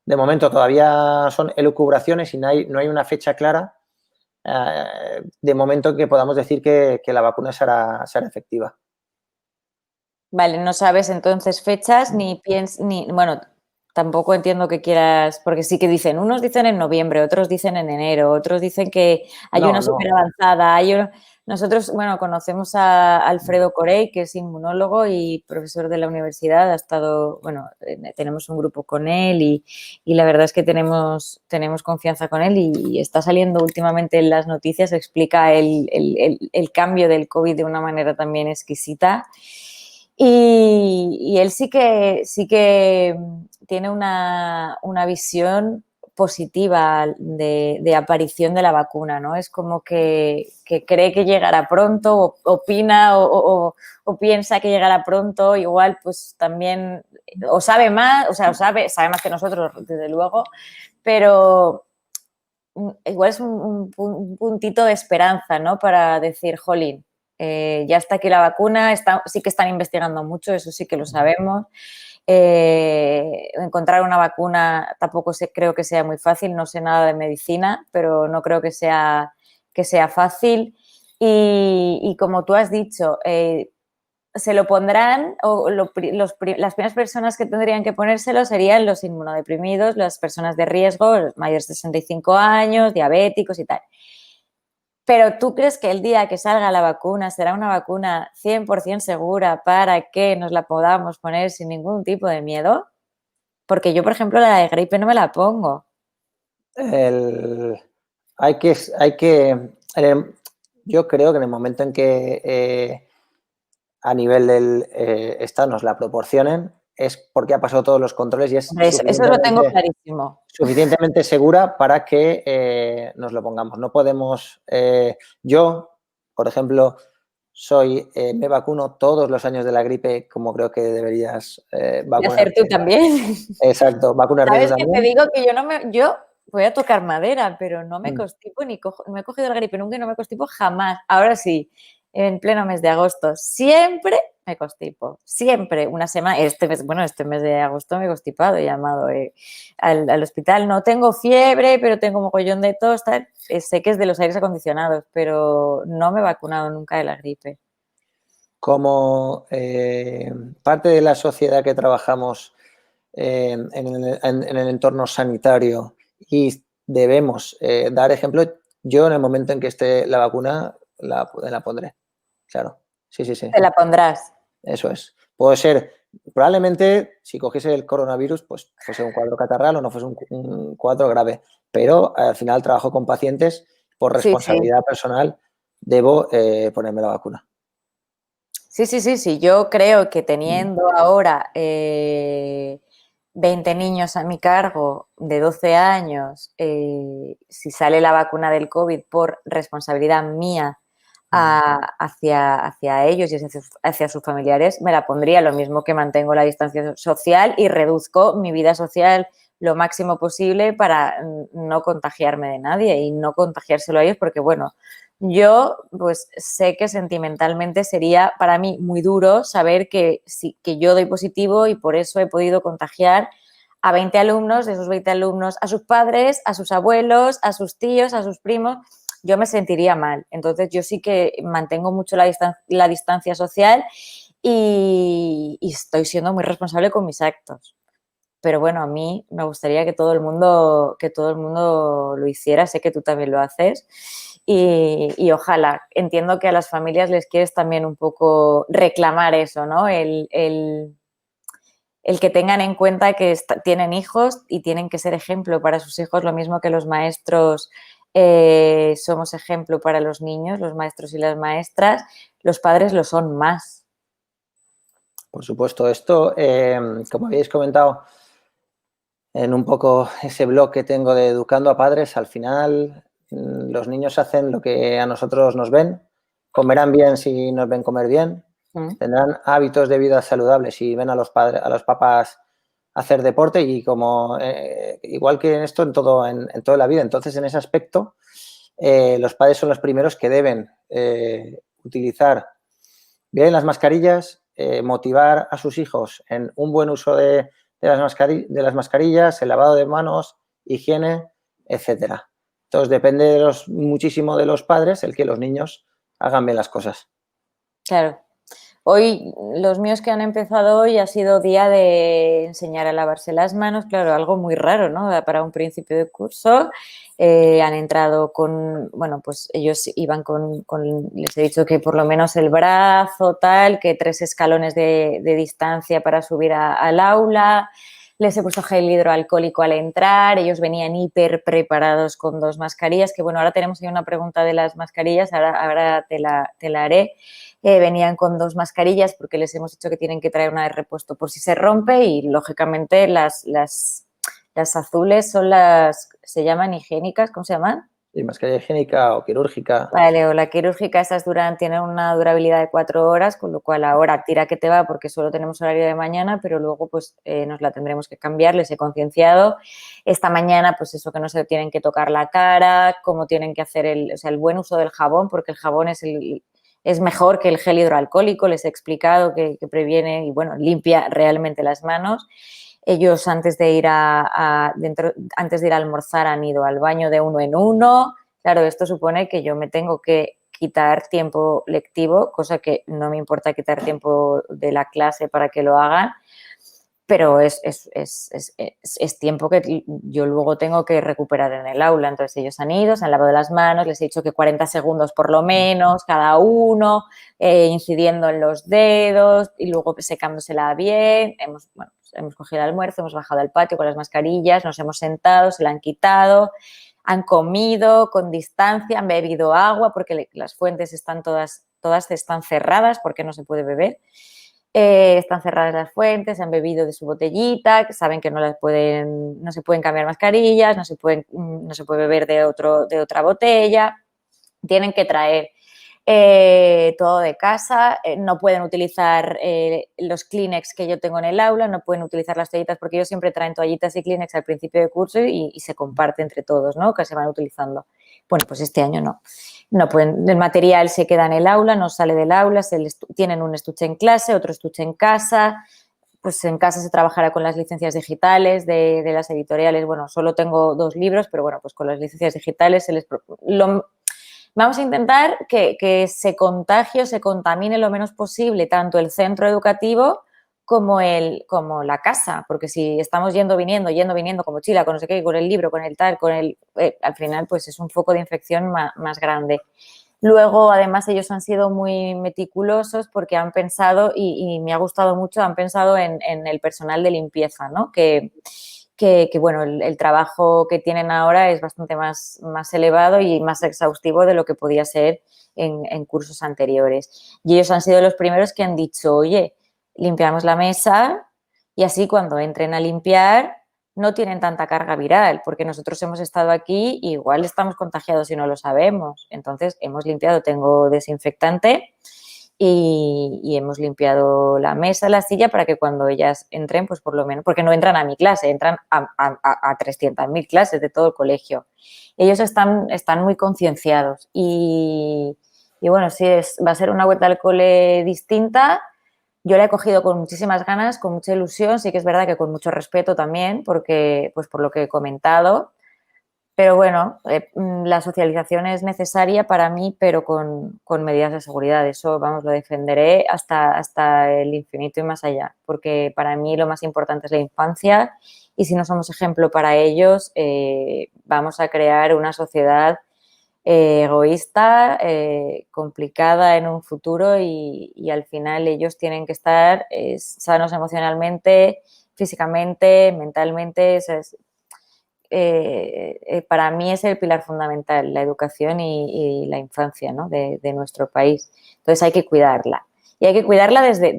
de momento todavía son elucubraciones y no hay una fecha clara de momento que podamos decir que la vacuna será efectiva. Vale, no sabes entonces fechas bueno, tampoco entiendo que quieras, porque sí que unos dicen en noviembre, otros dicen en enero, otros dicen que hay una súper avanzada, nosotros, bueno, conocemos a Alfredo Corey, que es inmunólogo y profesor de la universidad, tenemos un grupo con él y la verdad es que tenemos confianza con él y está saliendo últimamente en las noticias, explica el cambio del COVID de una manera también exquisita. Y él sí que tiene una visión positiva de aparición de la vacuna, ¿no? Es como que cree que llegará pronto, opina o piensa que llegará pronto, igual pues también o sabe más, sabe más que nosotros, desde luego, pero igual es un puntito de esperanza, ¿no? Para decir, jolín, ya está aquí la vacuna, sí que están investigando mucho, eso sí que lo sabemos. Encontrar una vacuna tampoco creo que sea muy fácil, no sé nada de medicina, pero no creo que sea fácil. Y como tú has dicho, se lo pondrán, o las primeras personas que tendrían que ponérselo serían los inmunodeprimidos, las personas de riesgo, mayores de 65 años, diabéticos y tal. Pero ¿tú crees que el día que salga la vacuna será una vacuna 100% segura para que nos la podamos poner sin ningún tipo de miedo? Porque yo, por ejemplo, la de gripe no me la pongo. Yo creo que en el momento en que a nivel del Estado nos la proporcionen es porque ha pasado todos los controles y es eso lo tengo clarísimo. Suficientemente segura para que nos lo pongamos. No podemos, yo, por ejemplo, me vacuno todos los años de la gripe, como creo que deberías Y hacer vacunarte. tú también. Exacto, vacunarte tú Sabes que te también. digo que yo voy a tocar madera, pero no me Mm. constipo no me he cogido la gripe nunca y no me constipo jamás. Ahora sí, en pleno mes de agosto, siempre me constipo, siempre, una semana, este mes de agosto me he constipado, he llamado al hospital, no tengo fiebre, pero tengo mogollón de tos, tal. Sé que es de los aires acondicionados, pero no me he vacunado nunca de la gripe. Como parte de la sociedad que trabajamos en el entorno sanitario y debemos dar ejemplo, yo en el momento en que esté la vacuna la pondré. Claro, sí, sí, sí, Te la pondrás. eso es. Puede ser, probablemente si cogiese el coronavirus, pues fuese un cuadro catarral o no fuese un cuadro grave, pero al final trabajo con pacientes, por Sí, sí. responsabilidad personal, debo ponerme la vacuna. Sí. Yo creo que teniendo ahora 20 niños a mi cargo de 12 años, si sale la vacuna del COVID por responsabilidad mía hacia ellos y hacia sus familiares, me la pondría. Lo mismo que mantengo la distancia social y reduzco mi vida social lo máximo posible para no contagiarme de nadie y no contagiárselo a ellos porque, bueno, yo pues sé que sentimentalmente sería para mí muy duro saber que yo doy positivo y por eso he podido contagiar a 20 alumnos, de esos 20 alumnos, a sus padres, a sus abuelos, a sus tíos, a sus primos. Yo me sentiría mal. Entonces yo sí que mantengo mucho la distancia social y estoy siendo muy responsable con mis actos. Pero bueno, a mí me gustaría que todo el mundo lo hiciera, sé que tú también lo haces y ojalá, entiendo que a las familias les quieres también un poco reclamar eso, ¿no? El que tengan en cuenta que tienen hijos y tienen que ser ejemplo para sus hijos, lo mismo que los maestros somos ejemplo para los niños, los maestros y las maestras, los padres lo son más. Por supuesto, esto, como habéis comentado en un poco ese blog que tengo de Educando a Padres, al final los niños hacen lo que a nosotros nos ven, comerán bien si nos ven comer bien, tendrán hábitos de vida saludables si ven a los padres, a los papás hacer deporte y como igual que en esto en toda la vida. Entonces, en ese aspecto, los padres son los primeros que deben utilizar bien las mascarillas, motivar a sus hijos en un buen uso de las mascarillas, el lavado de manos, higiene, etcétera. Entonces, depende muchísimo de los padres el que los niños hagan bien las cosas. Claro. Hoy, los míos que han empezado hoy ha sido día de enseñar a lavarse las manos, claro, algo muy raro, ¿no? Para un principio de curso. Han entrado bueno, pues ellos iban les he dicho que por lo menos el brazo, tal, que 3 escalones de distancia para subir al aula. Les he puesto gel hidroalcohólico al entrar, ellos venían hiper preparados con 2 mascarillas, que bueno, ahora tenemos ahí una pregunta de las mascarillas, ahora te la haré. Venían con 2 mascarillas porque les hemos dicho que tienen que traer una de repuesto por si se rompe y lógicamente las azules son se llaman higiénicas, ¿cómo se llaman? Y mascarilla higiénica o quirúrgica. Vale, o la quirúrgica, tienen una durabilidad de 4 horas, con lo cual ahora tira que te va porque solo tenemos horario de mañana, pero luego pues nos la tendremos que cambiar, les he concienciado. Esta mañana pues eso, que no se tienen que tocar la cara, cómo tienen que hacer el buen uso del jabón, porque el jabón es mejor que el gel hidroalcohólico, les he explicado que previene y bueno, limpia realmente las manos. Ellos antes de ir antes de ir a almorzar han ido al baño de uno en uno. Claro, esto supone que yo me tengo que quitar tiempo lectivo, cosa que no me importa quitar tiempo de la clase para que lo hagan, pero es tiempo que yo luego tengo que recuperar en el aula. Entonces ellos han ido, se han lavado las manos, les he dicho que 40 segundos por lo menos cada uno, incidiendo en los dedos y luego secándosela bien. Hemos cogido el almuerzo, hemos bajado al patio con las mascarillas, nos hemos sentado, se la han quitado, han comido con distancia, han bebido agua porque las fuentes todas están cerradas porque no se puede beber. Están cerradas las fuentes, han bebido de su botellita, saben que no se pueden cambiar mascarillas, no se puede beber de otra botella, tienen que traer Todo de casa, no pueden utilizar los Kleenex que yo tengo en el aula, no pueden utilizar las toallitas porque ellos siempre traen toallitas y Kleenex al principio de curso y se comparte entre todos, ¿no? Que se van utilizando. Bueno, pues este año no. No pueden, el material se queda en el aula, no sale del aula, tienen un estuche en clase, otro estuche en casa. Pues en casa se trabajará con las licencias digitales de las editoriales. Bueno, solo tengo 2 libros, pero bueno, pues con las licencias digitales vamos a intentar que se contagie o se contamine lo menos posible tanto el centro educativo como la casa, porque si estamos yendo, viniendo con mochila, con no sé qué, con el libro, con el tal, al final pues es un foco de infección más grande. Luego, además, ellos han sido muy meticulosos porque han pensado, y me ha gustado mucho, han pensado en el personal de limpieza, ¿no? Que bueno, el trabajo que tienen ahora es bastante más elevado y más exhaustivo de lo que podía ser en cursos anteriores. Y ellos han sido los primeros que han dicho, oye, limpiamos la mesa y así cuando entren a limpiar no tienen tanta carga viral, porque nosotros hemos estado aquí y igual estamos contagiados y no lo sabemos. Entonces, hemos limpiado, tengo desinfectante y hemos limpiado la mesa, la silla, para que cuando ellas entren, pues por lo menos, porque no entran a mi clase, entran a 300.000 clases de todo el colegio. Ellos están muy concienciados y bueno, sí, va a ser una vuelta al cole distinta. Yo la he cogido con muchísimas ganas, con mucha ilusión, sí que es verdad que con mucho respeto también, porque, pues por lo que he comentado, pero bueno, la socialización es necesaria para mí, pero con medidas de seguridad. Eso, vamos, lo defenderé hasta el infinito y más allá, porque para mí lo más importante es la infancia y si no somos ejemplo para ellos, vamos a crear una sociedad egoísta, complicada en un futuro y al final ellos tienen que estar sanos emocionalmente, físicamente, mentalmente. Para mí es el pilar fundamental, la educación y la infancia, ¿no? de nuestro país. Entonces hay que cuidarla. Y hay que cuidarla desde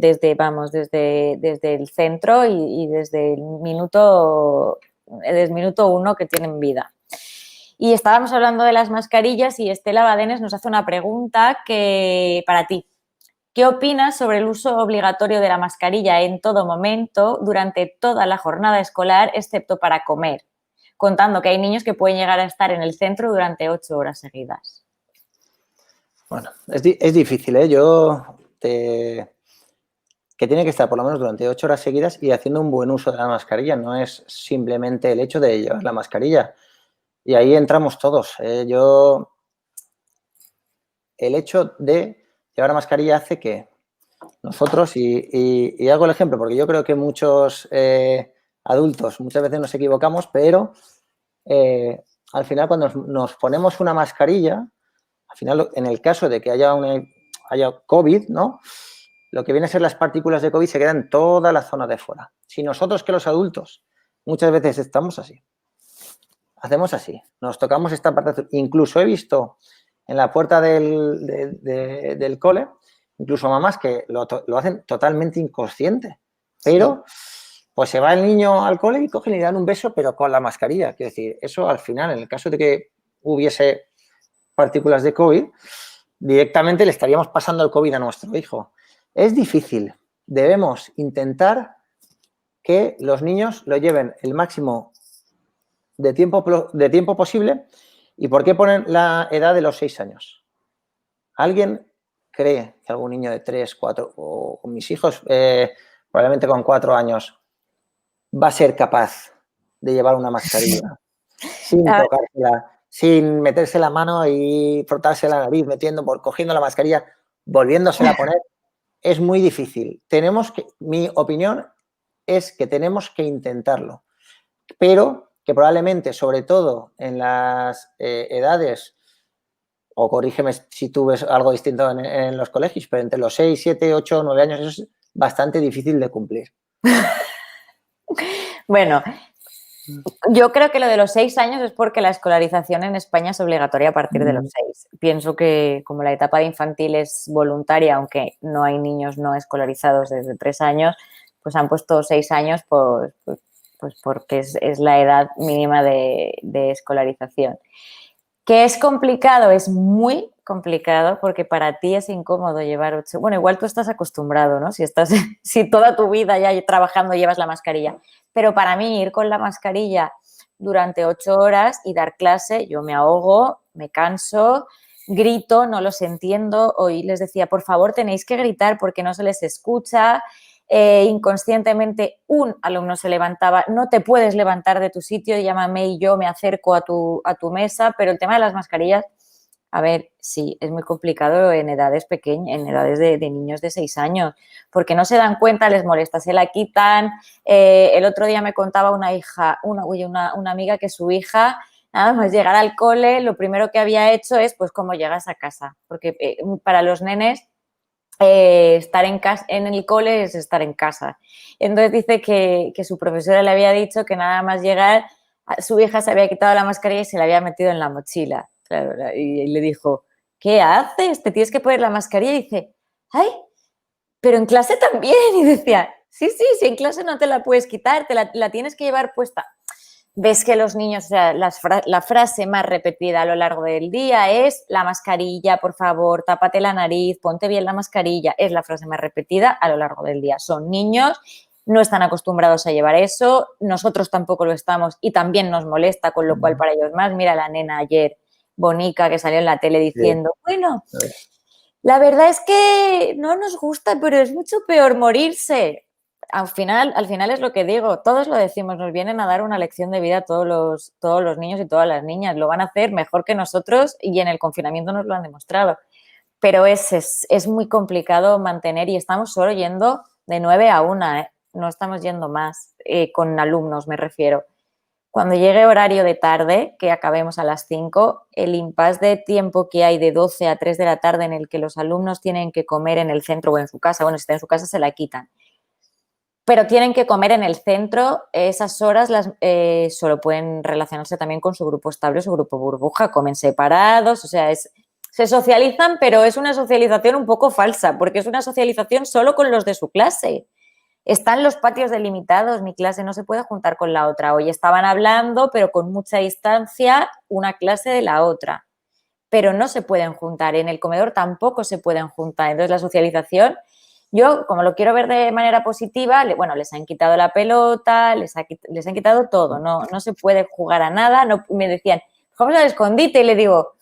el centro y desde el minuto 1 que tienen vida. Y estábamos hablando de las mascarillas y Estela Badenes nos hace una pregunta para ti. ¿Qué opinas sobre el uso obligatorio de la mascarilla en todo momento durante toda la jornada escolar, excepto para comer? Contando que hay niños que pueden llegar a estar en el centro durante 8 horas seguidas. Bueno, es difícil, ¿eh? Que tiene que estar por lo menos durante 8 horas seguidas y haciendo un buen uso de la mascarilla. No es simplemente el hecho de llevar la mascarilla. Y ahí entramos todos. El hecho de llevar la mascarilla hace que nosotros, y hago el ejemplo, porque yo creo que muchos adultos muchas veces nos equivocamos, pero al final cuando nos ponemos una mascarilla, al final en el caso de que haya COVID, ¿no? Lo que viene a ser las partículas de COVID se quedan en toda la zona de fuera. Si nosotros, que los adultos, muchas veces estamos así, hacemos así, nos tocamos esta parte azul. Incluso he visto en la puerta del cole, incluso mamás que lo hacen totalmente inconsciente, pero pues se va el niño al cole y cogen y le dan un beso, pero con la mascarilla. Quiero decir, eso al final, en el caso de que hubiese partículas de COVID, directamente le estaríamos pasando el COVID a nuestro hijo. Es difícil. Debemos intentar que los niños lo lleven el máximo de tiempo posible. ¿Y por qué ponen la edad de los 6 años? ¿Alguien cree que algún niño de 3, 4 o con mis hijos, probablemente con 4 años, va a ser capaz de llevar una mascarilla sin tocársela, sin meterse la mano y frotarse la nariz, cogiendo la mascarilla, volviéndosela a poner? Es muy difícil. Mi opinión es que tenemos que intentarlo, pero que probablemente, sobre todo en las edades, o corrígeme si tú ves algo distinto en los colegios, pero entre los 6, 7, 8, 9 años, eso es bastante difícil de cumplir. Bueno, yo creo que lo de los 6 años es porque la escolarización en España es obligatoria a partir de los 6. Pienso que como la etapa de infantil es voluntaria, aunque no hay niños no escolarizados desde 3 años, pues han puesto 6 años pues porque es la edad mínima de escolarización. ¿Que es complicado? Es muy complicado porque para ti es incómodo llevar 8. Bueno, igual tú estás acostumbrado, ¿no? Si toda tu vida ya trabajando llevas la mascarilla. Pero para mí ir con la mascarilla durante 8 horas y dar clase, yo me ahogo, me canso, grito, no los entiendo. Hoy les decía, por favor, tenéis que gritar porque no se les escucha. Inconscientemente un alumno se levantaba, no te puedes levantar de tu sitio, llámame y yo me acerco a tu mesa, pero el tema de las mascarillas, a ver, sí, es muy complicado en edades pequeñas, en edades de niños de 6 años, porque no se dan cuenta, les molesta, se la quitan. El otro día me contaba una amiga que su hija, nada más llegar al cole, lo primero que había hecho es, pues, cómo llegas a casa, porque para los nenes estar en el cole es estar en casa. Entonces dice que su profesora le había dicho que nada más llegar, su hija se había quitado la mascarilla y se la había metido en la mochila. Claro, y le dijo, ¿qué haces? Te tienes que poner la mascarilla. Y dice, ay, pero en clase también. Y decía, sí, si en clase no te la puedes quitar, la tienes que llevar puesta. Ves que los niños, o sea, la frase más repetida a lo largo del día es la mascarilla, por favor, tápate la nariz, ponte bien la mascarilla. Es la frase más repetida a lo largo del día. Son niños, no están acostumbrados a llevar eso, nosotros tampoco lo estamos y también nos molesta, con lo cual para ellos más. Mira la nena ayer, Bonica, que salió en la tele diciendo, bueno, la verdad es que no nos gusta, pero es mucho peor morirse. Al final es lo que digo, todos lo decimos, nos vienen a dar una lección de vida a todos los niños y todas las niñas, lo van a hacer mejor que nosotros y en el confinamiento nos lo han demostrado, pero es muy complicado mantener y estamos solo yendo de 9 a 1, no estamos yendo más, con alumnos me refiero. Cuando llegue horario de tarde, que acabemos a las 5, el impasse de tiempo que hay de 12 a 3 de la tarde en el que los alumnos tienen que comer en el centro o en su casa, bueno, si está en su casa se la quitan, pero tienen que comer en el centro, esas horas solo pueden relacionarse también con su grupo estable o su grupo burbuja, comen separados, o sea, se socializan, pero es una socialización un poco falsa, porque es una socialización solo con los de su clase. Están los patios delimitados, mi clase no se puede juntar con la otra. Hoy estaban hablando, pero con mucha distancia, una clase de la otra, pero no se pueden juntar. En el comedor tampoco se pueden juntar. Entonces, la socialización, yo, como lo quiero ver de manera positiva, bueno, les han quitado la pelota, les han quitado todo, no se puede jugar a nada. No, me decían, vamos al escondite, y le digo,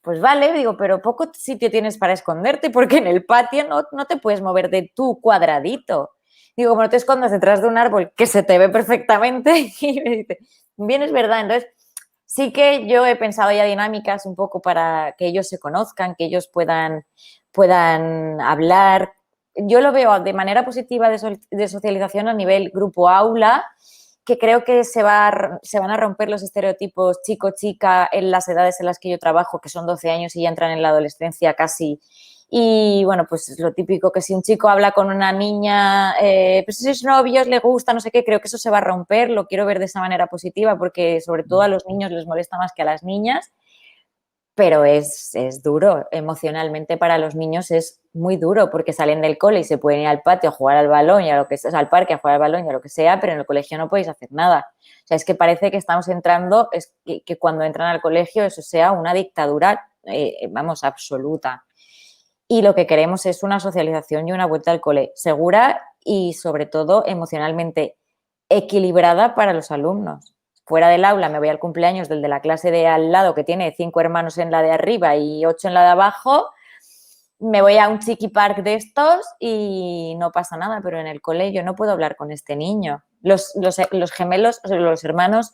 pues vale, digo, pero poco sitio tienes para esconderte porque en el patio no te puedes mover de tu cuadradito. Digo, como no te escondas detrás de un árbol que se te ve perfectamente. Y me dice, bien, es verdad. Entonces, sí que yo he pensado ya dinámicas un poco para que ellos se conozcan, que ellos puedan hablar. Yo lo veo de manera positiva de socialización a nivel grupo-aula, que creo que se van a romper los estereotipos chico-chica en las edades en las que yo trabajo, que son 12 años y ya entran en la adolescencia casi. Y bueno, pues es lo típico que si un chico habla con una niña, pues si sois novios, le gusta, no sé qué, creo que eso se va a romper, lo quiero ver de esa manera positiva porque sobre todo a los niños les molesta más que a las niñas, pero es duro, emocionalmente para los niños es muy duro porque salen del cole y se pueden ir al patio a jugar al balón y a lo que sea, al parque a jugar al balón y a lo que sea, pero en el colegio no podéis hacer nada. O sea, es que parece que estamos entrando, que cuando entran al colegio eso sea una dictadura, vamos, absoluta. Y lo que queremos es una socialización y una vuelta al cole segura y, sobre todo, emocionalmente equilibrada para los alumnos. Fuera del aula me voy al cumpleaños del de la clase de al lado que tiene 5 hermanos en la de arriba y 8 en la de abajo, me voy a un chiqui park de estos y no pasa nada, pero en el cole yo no puedo hablar con este niño. Los gemelos, los hermanos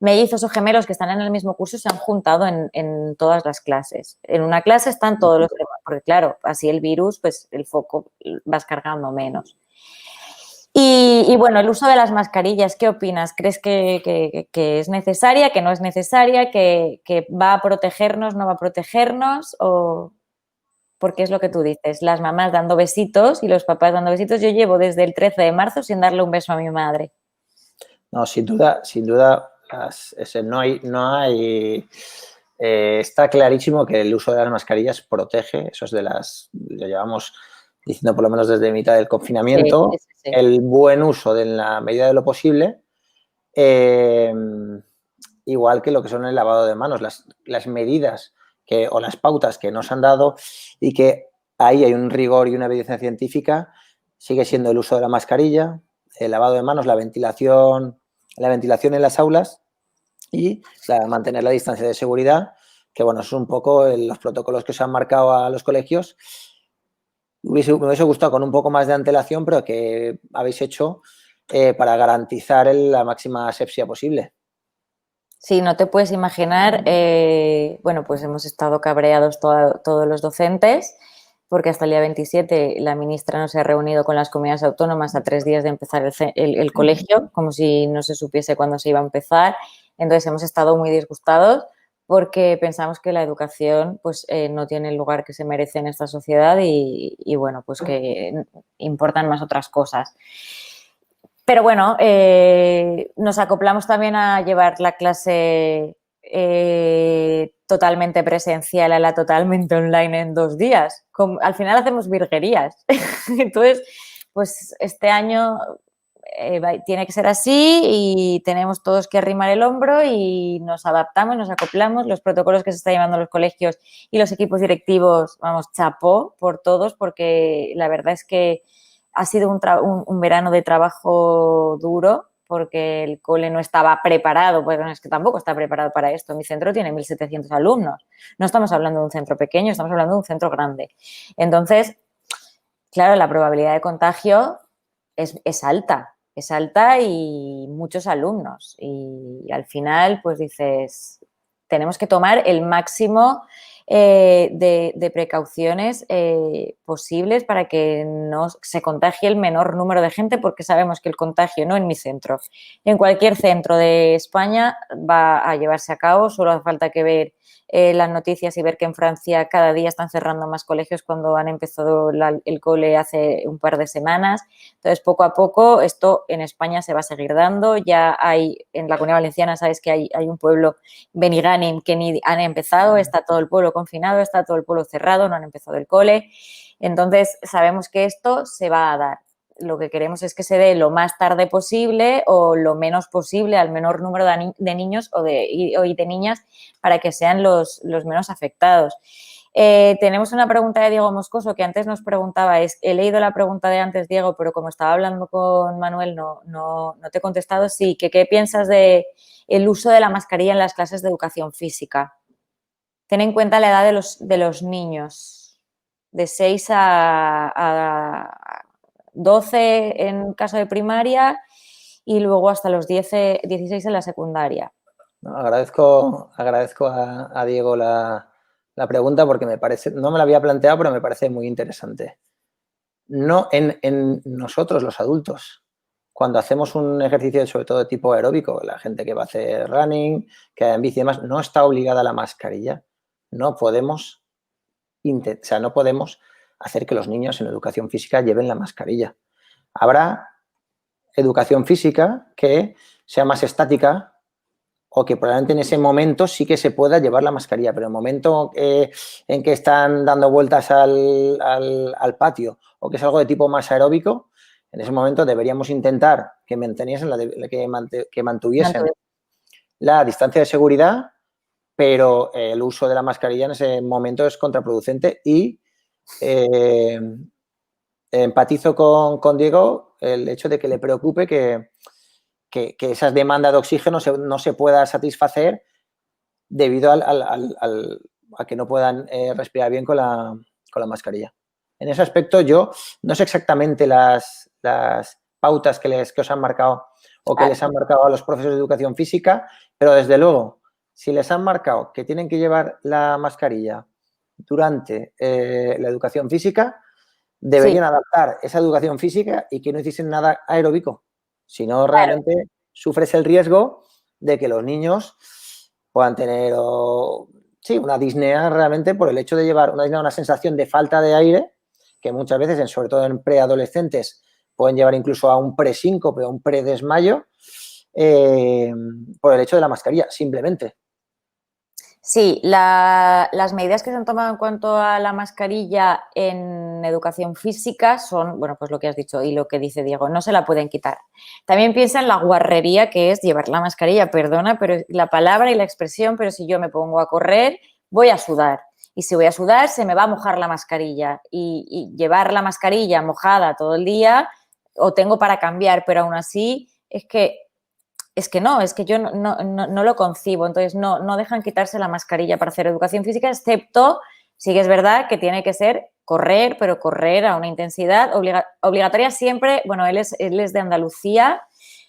mellizos o gemelos que están en el mismo curso se han juntado en todas las clases. En una clase están todos los demás, porque claro, así el virus, pues el foco vas cargando menos. Y bueno, el uso de las mascarillas, ¿qué opinas? ¿Crees que es necesaria, que no es necesaria, que va a protegernos, no va a protegernos? ¿O porque es lo que tú dices? Las mamás dando besitos y los papás dando besitos. Yo llevo desde el 13 de marzo sin darle un beso a mi madre. No, sin duda, está clarísimo que el uso de las mascarillas protege, eso es lo llevamos diciendo por lo menos desde mitad del confinamiento, sí. El buen uso de en la medida de lo posible, igual que lo que son el lavado de manos, las medidas o las pautas que nos han dado y que ahí hay un rigor y una evidencia científica, sigue siendo el uso de la mascarilla, el lavado de manos, la ventilación en las aulas y mantener la distancia de seguridad, que bueno, es un poco los protocolos que se han marcado a los colegios. Me hubiese gustado con un poco más de antelación, pero que habéis hecho para garantizar la máxima asepsia posible. Sí, no te puedes imaginar, bueno, pues hemos estado cabreados todos los docentes, porque hasta el día 27 la ministra no se ha reunido con las comunidades autónomas a 3 días de empezar el colegio, como si no se supiese cuándo se iba a empezar. Entonces hemos estado muy disgustados porque pensamos que la educación pues, no tiene el lugar que se merece en esta sociedad y bueno, pues que importan más otras cosas. Pero bueno, nos acoplamos también a llevar la clase totalmente presencial a la totalmente online en 2 días. Al final hacemos virguerías. Entonces, pues este año tiene que ser así y tenemos todos que arrimar el hombro y nos adaptamos, nos acoplamos. Los protocolos que se están llevando los colegios y los equipos directivos, vamos, chapó por todos, porque la verdad es que ha sido un verano de trabajo duro porque el cole no estaba preparado, pues es que tampoco está preparado para esto. Mi centro tiene 1.700 alumnos. No estamos hablando de un centro pequeño, estamos hablando de un centro grande. Entonces, claro, la probabilidad de contagio es alta y muchos alumnos. Y al final, pues dices, tenemos que tomar el máximo de precauciones posibles para que no se contagie el menor número de gente, porque sabemos que el contagio, no en mi centro, en cualquier centro de España va a llevarse a cabo. Solo hace falta que ver las noticias y ver que en Francia cada día están cerrando más colegios cuando han empezado el cole hace un par de semanas. Entonces, poco a poco, esto en España se va a seguir dando. Ya hay, en la Comunidad Valenciana, sabes que hay un pueblo, Benigànim, que ni han empezado, está todo el pueblo confinado, está todo el pueblo cerrado, no han empezado el cole. Entonces, sabemos que esto se va a dar. Lo que queremos es que se dé lo más tarde posible o lo menos posible al menor número de niños o de niñas para que sean los menos afectados. Tenemos una pregunta de Diego Moscoso que antes nos preguntaba, he leído la pregunta de antes, Diego, pero como estaba hablando con Manuel no te he contestado. Sí, ¿qué piensas de el uso de la mascarilla en las clases de educación física? Ten en cuenta la edad de los niños, de 6 a 12 en caso de primaria y luego hasta los 16 en la secundaria. Agradezco a Diego la pregunta porque me parece, no me la había planteado, pero me parece muy interesante. No en nosotros, los adultos, cuando hacemos un ejercicio sobre todo de tipo aeróbico, la gente que va a hacer running, que en bici y demás, no está obligada a la mascarilla. No podemos hacer que los niños en educación física lleven la mascarilla. Habrá educación física que sea más estática o que probablemente en ese momento sí que se pueda llevar la mascarilla, pero en el momento en que están dando vueltas al patio o que es algo de tipo más aeróbico, en ese momento deberíamos intentar que mantuviesen la distancia de seguridad, pero el uso de la mascarilla en ese momento es contraproducente y empatizo con Diego el hecho de que le preocupe que esa demanda de oxígeno no se pueda satisfacer debido a que no puedan respirar bien con la mascarilla. En ese aspecto yo no sé exactamente las pautas que os han marcado o que les han marcado a los profesores de educación física, pero desde luego, si les han marcado que tienen que llevar la mascarilla durante la educación física, deberían adaptar esa educación física y que no hiciesen nada aeróbico. Si no, realmente sufres el riesgo de que los niños puedan tener una disnea realmente por el hecho de llevar una sensación de falta de aire, que muchas veces, sobre todo en preadolescentes, pueden llevar incluso a un presíncope o un predesmayo por el hecho de la mascarilla, simplemente. Sí, las medidas que se han tomado en cuanto a la mascarilla en educación física son, bueno, pues lo que has dicho y lo que dice Diego, no se la pueden quitar. También piensa en la guarrería que es llevar la mascarilla, perdona, pero la palabra y la expresión, pero si yo me pongo a correr, voy a sudar. Y si voy a sudar, se me va a mojar la mascarilla. Y llevar la mascarilla mojada todo el día, o tengo para cambiar, pero aún así es que yo no lo concibo. Entonces, no dejan quitarse la mascarilla para hacer educación física, excepto, sí que es verdad que tiene que ser correr, pero correr a una intensidad obligatoria siempre. Bueno, él es de Andalucía.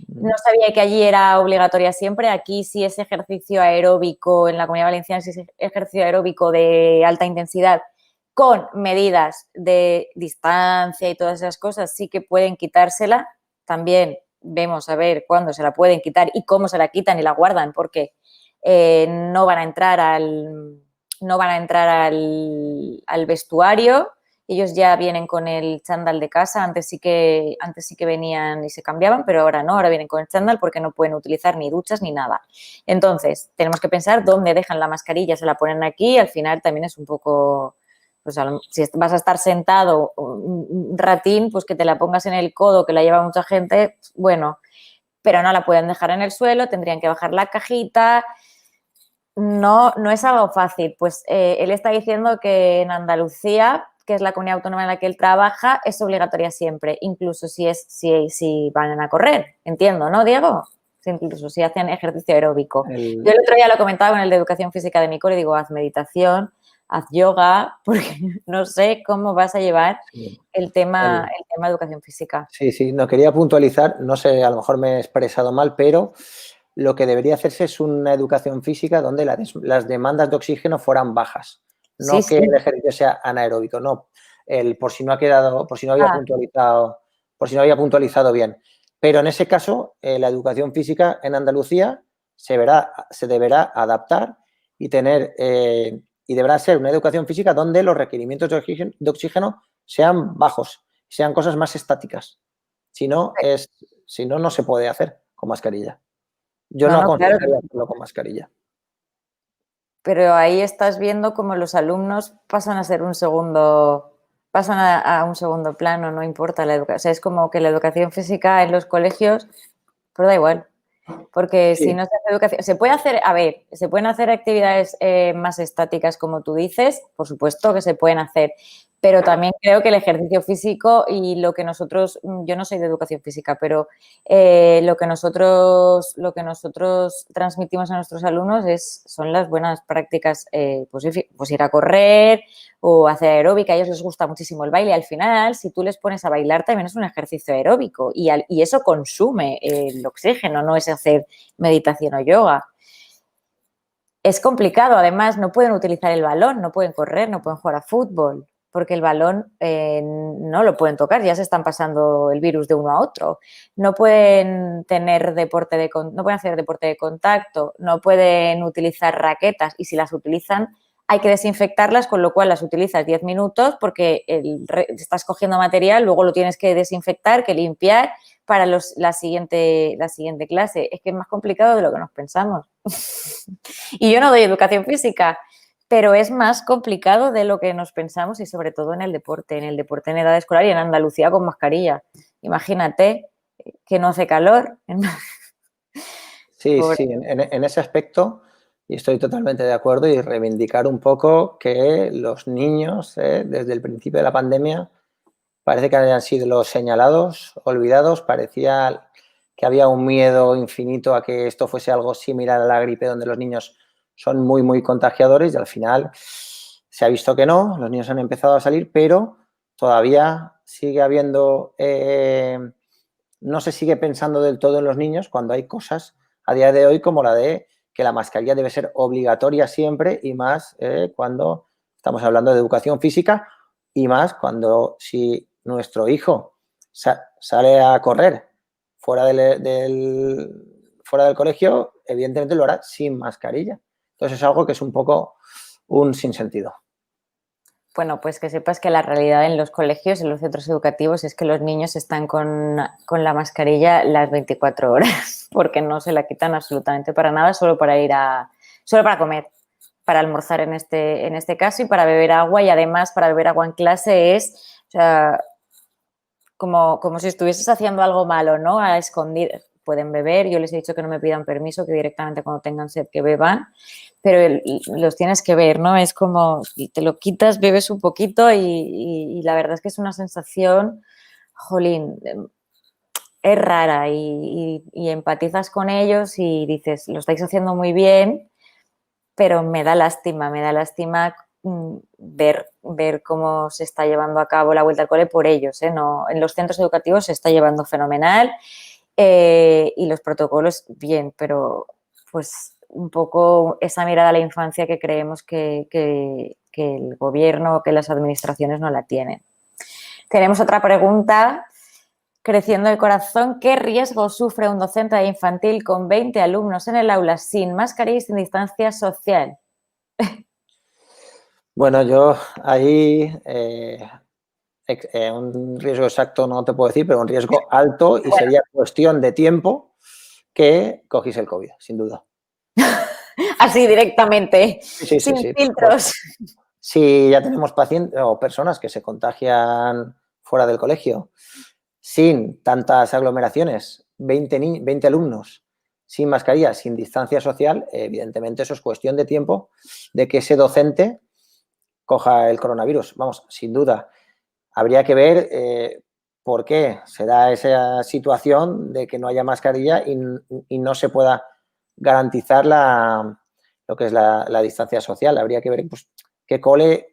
No sabía que allí era obligatoria siempre. Aquí sí es ejercicio aeróbico, en la Comunidad Valenciana sí es ejercicio aeróbico de alta intensidad con medidas de distancia y todas esas cosas, sí que pueden quitársela. También vemos a ver cuándo se la pueden quitar y cómo se la quitan y la guardan, porque no van a entrar al vestuario. Ellos ya vienen con el chándal de casa. Antes sí que venían y se cambiaban, pero ahora no, ahora vienen con el chándal porque no pueden utilizar ni duchas ni nada. Entonces, tenemos que pensar dónde dejan la mascarilla, se la ponen aquí, al final también es un poco, pues si vas a estar sentado un ratín, pues que te la pongas en el codo, que la lleva mucha gente, bueno, pero no la pueden dejar en el suelo, tendrían que bajar la cajita. No es algo fácil. Pues él está diciendo que en Andalucía, que es la comunidad autónoma en la que él trabaja, es obligatoria siempre, incluso si van a correr. Entiendo, ¿no, Diego? Incluso si hacen ejercicio aeróbico. Yo el otro día lo comentaba con el de educación física de mi cole, digo, haz meditación, haz yoga, porque no sé cómo vas a llevar el tema de educación física. Sí, no quería puntualizar, no sé, a lo mejor me he expresado mal, pero lo que debería hacerse es una educación física donde las demandas de oxígeno fueran bajas. No que el ejercicio sea anaeróbico, no. Por si no había puntualizado bien. Pero en ese caso, la educación física en Andalucía se deberá adaptar y deberá ser una educación física donde los requerimientos de oxígeno sean bajos, sean cosas más estáticas. Si no, no se puede hacer con mascarilla. Yo no aconsejaría hacerlo con mascarilla. Pero ahí estás viendo cómo los alumnos pasan a un segundo plano, no importa la educación. O sea, es como que la educación física en los colegios, pero da igual. Porque si no se hace educación, se pueden hacer actividades más estáticas, como tú dices, por supuesto que se pueden hacer, pero también creo que el ejercicio físico y lo que nosotros, yo no soy de educación física, pero lo que nosotros transmitimos a nuestros alumnos son las buenas prácticas, pues ir a correr o hacer aeróbica. A ellos les gusta muchísimo el baile. Al final, si tú les pones a bailar, también es un ejercicio aeróbico y eso consume el oxígeno, no es hacer meditación o yoga. Es complicado, además no pueden utilizar el balón, no pueden correr, no pueden jugar a fútbol, porque el balón no lo pueden tocar, ya se están pasando el virus de uno a otro. No pueden hacer deporte de contacto, no pueden utilizar raquetas y si las utilizan hay que desinfectarlas, con lo cual las utilizas 10 minutos porque estás cogiendo material, luego lo tienes que desinfectar, que limpiar para la siguiente clase. Es que es más complicado de lo que nos pensamos. Y yo no doy educación física, pero es más complicado de lo que nos pensamos y sobre todo en el deporte en edad escolar y en Andalucía con mascarilla. Imagínate que no hace calor. Sí, en ese aspecto y estoy totalmente de acuerdo y reivindicar un poco que los niños, desde el principio de la pandemia, parece que habían sido los señalados, olvidados, parecía que había un miedo infinito a que esto fuese algo similar a la gripe, donde los niños son muy, muy contagiadores y al final se ha visto que no, los niños han empezado a salir, pero todavía sigue habiendo, no se sigue pensando del todo en los niños cuando hay cosas a día de hoy como la de que la mascarilla debe ser obligatoria siempre y más cuando estamos hablando de educación física y más cuando si nuestro hijo sale a correr fuera del colegio, evidentemente lo hará sin mascarilla. Entonces es algo que es un poco un sinsentido. Bueno, pues que sepas que la realidad en los colegios, en los centros educativos, es que los niños están con la mascarilla las 24 horas, porque no se la quitan absolutamente para nada, solo para comer, para almorzar en este caso y para beber agua, y además para beber agua en clase es, o sea, como si estuvieses haciendo algo malo, ¿no? A escondidas. pueden beber. Yo les he dicho que no me pidan permiso, que directamente cuando tengan sed que beban, pero los tienes que ver, ¿no? Es como te lo quitas, bebes un poquito y la verdad es que es una sensación, jolín, es rara y empatizas con ellos y dices, lo estáis haciendo muy bien, pero me da lástima ver cómo se está llevando a cabo la vuelta al cole por ellos, ¿eh? No, en los centros educativos se está llevando fenomenal y los protocolos bien, pero pues un poco esa mirada a la infancia que creemos que el gobierno o que las administraciones no la tienen. Tenemos otra pregunta. Creciendo el corazón, ¿qué riesgo sufre un docente de infantil con 20 alumnos en el aula sin mascarilla y sin distancia social? Bueno, yo ahí un riesgo exacto no te puedo decir, pero un riesgo alto y sería cuestión de tiempo que cogís el COVID, sin duda. Así directamente, Sí. sin filtros. Si ya tenemos pacientes o personas que se contagian fuera del colegio sin tantas aglomeraciones, 20 alumnos, sin mascarilla, sin distancia social, evidentemente eso es cuestión de tiempo de que ese docente coja el coronavirus. Vamos, sin duda. Habría que ver por qué se da esa situación de que no haya mascarilla y no se pueda garantizar lo que es la distancia social. Habría que ver pues, qué cole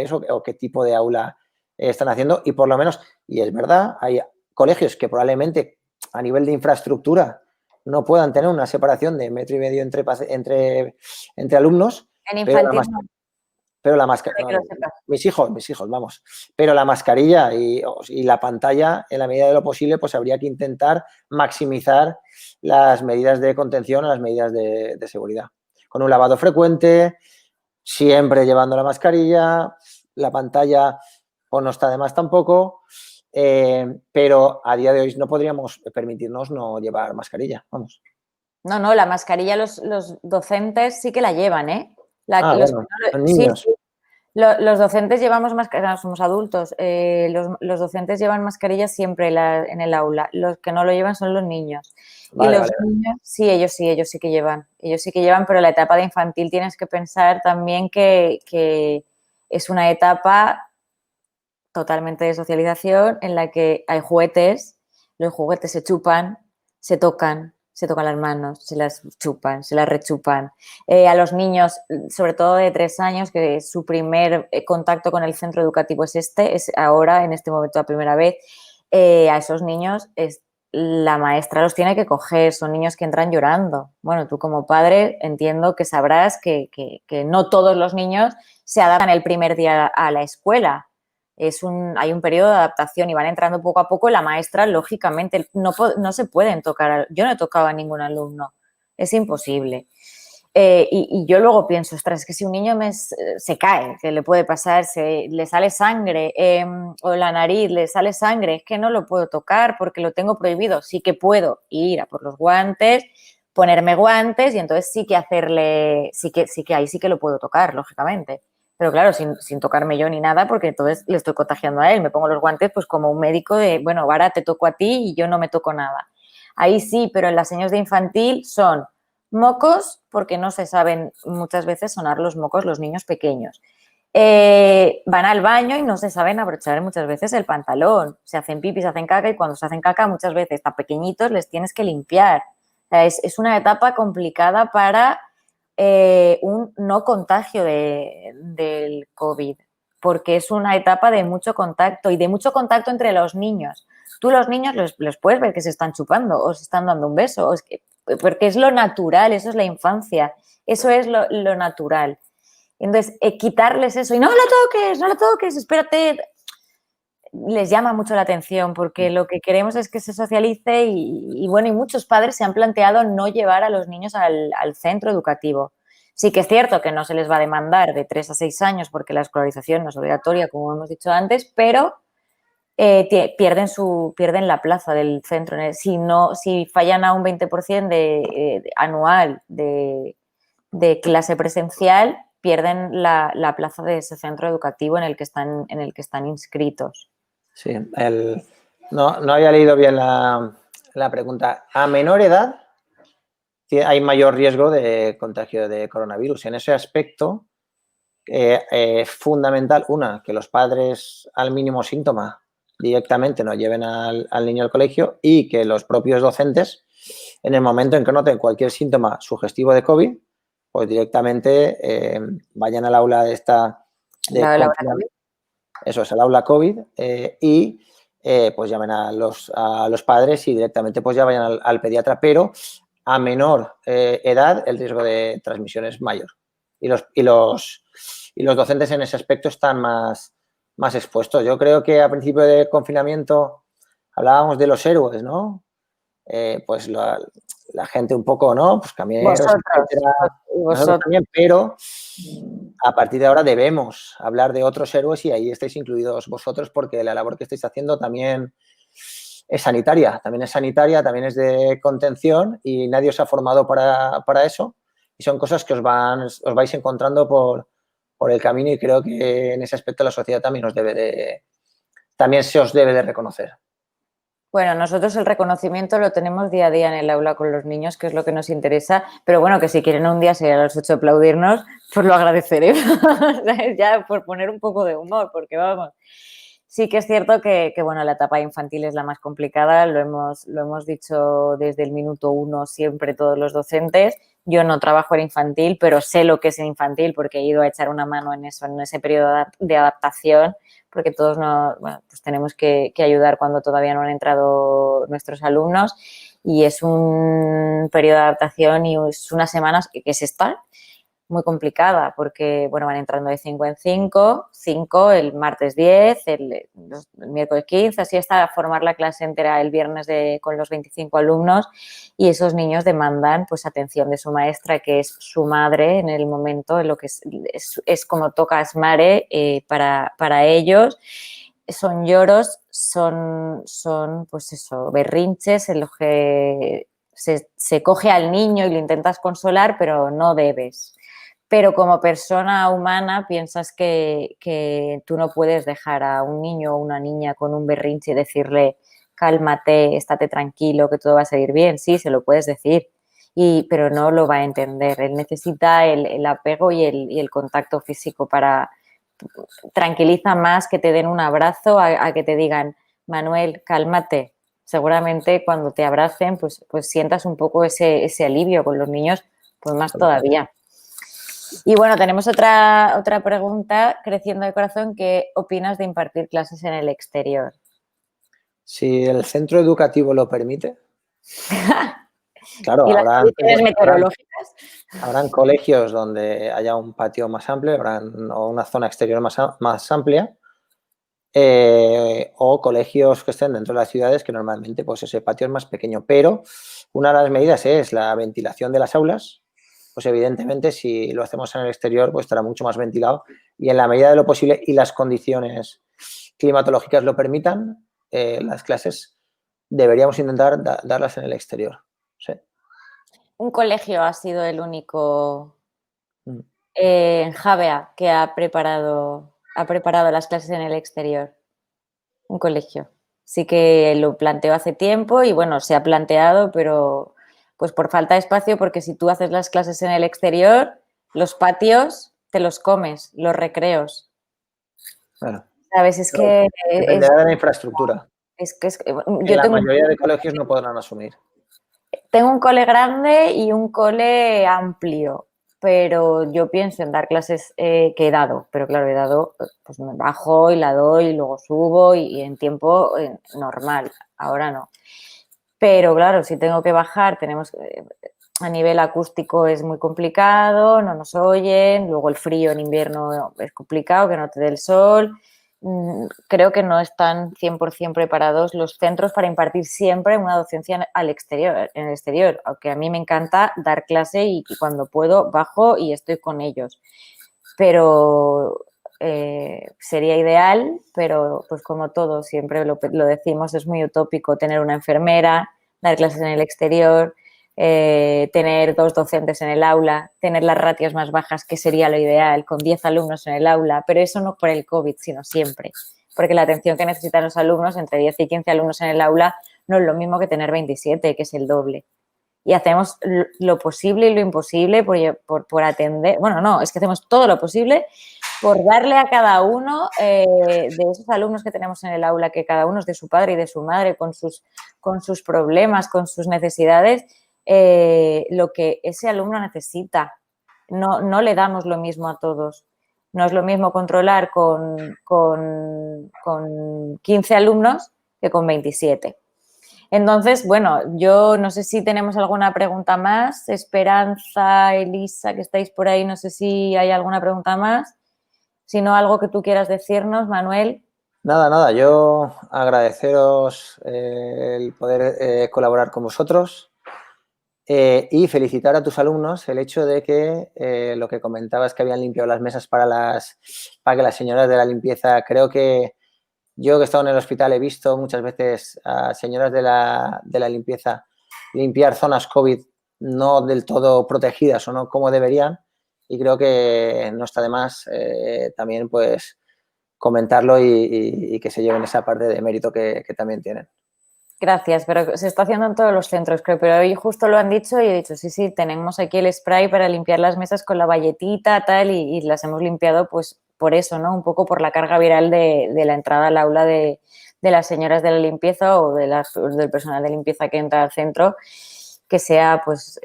es o qué tipo de aula están haciendo y por lo menos, y es verdad, hay colegios que probablemente a nivel de infraestructura no puedan tener una separación de 1,5 metros entre alumnos, En infantil no. pero la mascarilla, mis hijos, vamos, pero la mascarilla y la pantalla, en la medida de lo posible, pues habría que intentar maximizar las medidas de contención, las medidas de seguridad. Con un lavado frecuente, siempre llevando la mascarilla, la pantalla pues no está de más tampoco, pero a día de hoy no podríamos permitirnos no llevar mascarilla, vamos. No, la mascarilla los docentes sí que la llevan, ¿eh? Bueno, los niños. Sí. Los docentes llevamos mascarilla, somos adultos, los docentes llevan mascarilla siempre en el aula, los que no lo llevan son los niños. Vale, y los niños, sí, ellos sí que llevan, pero la etapa de infantil tienes que pensar también que es una etapa totalmente de socialización en la que hay juguetes, los juguetes se chupan, se tocan las manos, se las chupan, se las rechupan. A los niños, sobre todo de 3 años, que su primer contacto con el centro educativo es ahora, en este momento, la primera vez, a esos niños la maestra los tiene que coger, son niños que entran llorando. Bueno, tú como padre entiendo que sabrás que no todos los niños se adaptan el primer día a la escuela. Hay un periodo de adaptación y van entrando poco a poco. La maestra, lógicamente, no se pueden tocar. Yo no he tocado a ningún alumno, es imposible. Y yo luego pienso, ostras, es que si un niño se cae, que le puede pasar, le sale sangre o la nariz le sale sangre, es que no lo puedo tocar porque lo tengo prohibido. Sí que puedo ir a por los guantes, ponerme guantes y entonces sí que ahí sí que lo puedo tocar, lógicamente. Pero claro, sin tocarme yo ni nada, porque entonces le estoy contagiando a él. Me pongo los guantes pues como un médico de, bueno, ahora te toco a ti y yo no me toco nada. Ahí sí, pero en las señas de infantil son mocos, porque no se saben muchas veces sonar los mocos los niños pequeños. Van al baño y no se saben abrochar muchas veces el pantalón. Se hacen pipí, se hacen caca y cuando se hacen caca muchas veces tan pequeñitos les tienes que limpiar. O sea, es una etapa complicada para un no contagio del COVID, porque es una etapa de mucho contacto y de mucho contacto entre los niños. Tú los niños los puedes ver que se están chupando o se están dando un beso, porque es lo natural, eso es la infancia, eso es lo natural. Entonces, quitarles eso y no lo toques, espérate, les llama mucho la atención porque lo que queremos es que se socialice y bueno, y muchos padres se han planteado no llevar a los niños al centro educativo. Sí que es cierto que no se les va a demandar de 3 a 6 años porque la escolarización no es obligatoria, como hemos dicho antes, pero pierden la plaza del centro. Si fallan a un 20% anual de clase presencial, pierden la plaza de ese centro educativo en el que están inscritos. Sí, no había leído bien la pregunta. A menor edad hay mayor riesgo de contagio de coronavirus. En ese aspecto, es fundamental, que los padres al mínimo síntoma directamente no lleven al niño al colegio y que los propios docentes, en el momento en que noten cualquier síntoma sugestivo de COVID, pues directamente vayan al aula eso es, al aula COVID y pues llamen a los padres y directamente pues ya vayan al pediatra, pero a menor edad el riesgo de transmisión es mayor y los docentes en ese aspecto están más expuestos. Yo creo que a principio de confinamiento hablábamos de los héroes, ¿no? Pues la gente un poco, ¿no? Pues camioneros, etcétera, nosotros también, pero a partir de ahora debemos hablar de otros héroes y ahí estáis incluidos vosotros porque la labor que estáis haciendo también es sanitaria, también es de contención y nadie os ha formado para eso y son cosas que os vais encontrando por el camino y creo que en ese aspecto la sociedad también se os debe de reconocer. Bueno, nosotros el reconocimiento lo tenemos día a día en el aula con los niños, que es lo que nos interesa, pero bueno, que si quieren un día salir a las 8 aplaudirnos, pues lo agradeceremos, ya por poner un poco de humor, porque vamos, sí que es cierto que bueno, la etapa infantil es la más complicada, lo hemos dicho desde el minuto 1 siempre todos los docentes. Yo no trabajo en infantil, pero sé lo que es en infantil porque he ido a echar una mano en eso, en ese periodo de adaptación, porque todos pues tenemos que ayudar cuando todavía no han entrado nuestros alumnos y es un periodo de adaptación y es unas semanas que es esta muy complicada porque, bueno, van entrando de 5 en 5 el martes 10, el miércoles 15, así hasta formar la clase entera el viernes con los 25 alumnos y esos niños demandan pues atención de su maestra, que es su madre en el momento, en lo que es como toca asmare para ellos. Son lloros, son pues eso, berrinches en los que se coge al niño y lo intentas consolar, pero no debes. Pero como persona humana piensas que tú no puedes dejar a un niño o una niña con un berrinche y decirle cálmate, estate tranquilo, que todo va a salir bien. Sí, se lo puedes decir, pero no lo va a entender. Él necesita el apego y el contacto físico para... Tranquiliza más que te den un abrazo a que te digan Manuel, cálmate. Seguramente cuando te abracen pues sientas un poco ese alivio. Con los niños pues más todavía. Y bueno, tenemos otra pregunta, creciendo de corazón, ¿qué opinas de impartir clases en el exterior? Si el centro educativo lo permite, claro, ¿Y las condiciones meteorológicas? Habrán colegios donde haya un patio más amplio, o una zona exterior más amplia, o colegios que estén dentro de las ciudades que normalmente pues ese patio es más pequeño. Pero una de las medidas es la ventilación de las aulas. Pues evidentemente si lo hacemos en el exterior pues estará mucho más ventilado y en la medida de lo posible y las condiciones climatológicas lo permitan, las clases deberíamos intentar darlas en el exterior. Sí. Un colegio ha sido el único en Javea que ha preparado las clases en el exterior. Un colegio. Sí que lo planteó hace tiempo y bueno, se ha planteado, pero pues por falta de espacio, porque si tú haces las clases en el exterior, los patios te los comes, los recreos. Claro. ¿Sabes? Es que... Dependerá de la infraestructura. La mayoría de colegios no podrán asumir. Tengo un cole grande y un cole amplio, pero yo pienso en dar clases que he dado, pero claro, he dado, pues me bajo y la doy y luego subo y en tiempo normal, ahora no. Pero claro, si tengo que bajar, a nivel acústico es muy complicado, no nos oyen, luego el frío en invierno es complicado, que no te dé el sol. Creo que no están 100% preparados los centros para impartir siempre una docencia en el exterior, aunque a mí me encanta dar clase y cuando puedo bajo y estoy con ellos. Pero sería ideal, pero pues como todo, siempre lo decimos, es muy utópico tener una enfermera, dar clases en el exterior, tener 2 docentes en el aula, tener las ratios más bajas, que sería lo ideal, con 10 alumnos en el aula, pero eso no por el COVID, sino siempre, porque la atención que necesitan los alumnos, entre 10 y 15 alumnos en el aula, no es lo mismo que tener 27, que es el doble. Y hacemos lo posible y lo imposible por atender, bueno, no, es que hacemos todo lo posible por darle a cada uno de esos alumnos que tenemos en el aula, que cada uno es de su padre y de su madre, con sus problemas, con sus necesidades, lo que ese alumno necesita. No le damos lo mismo a todos. No es lo mismo controlar con 15 alumnos que con 27. Entonces, bueno, yo no sé si tenemos alguna pregunta más. Esperanza, Elisa, que estáis por ahí, no sé si hay alguna pregunta más. Si no, algo que tú quieras decirnos, Manuel. Nada, yo agradeceros el poder colaborar con vosotros y felicitar a tus alumnos el hecho de que lo que comentabas que habían limpiado las mesas para que las señoras de la limpieza, creo que yo que he estado en el hospital he visto muchas veces a señoras de la limpieza limpiar zonas COVID no del todo protegidas o no como deberían, y creo que no está de más también pues comentarlo y que se lleven esa parte de mérito que también tienen. Gracias, pero se está haciendo en todos los centros, creo, pero hoy justo lo han dicho y he dicho, sí, tenemos aquí el spray para limpiar las mesas con la bayetita, tal, y las hemos limpiado pues por eso, ¿no? Un poco por la carga viral de la entrada al aula de las señoras de la limpieza o del personal de limpieza que entra al centro, que sea pues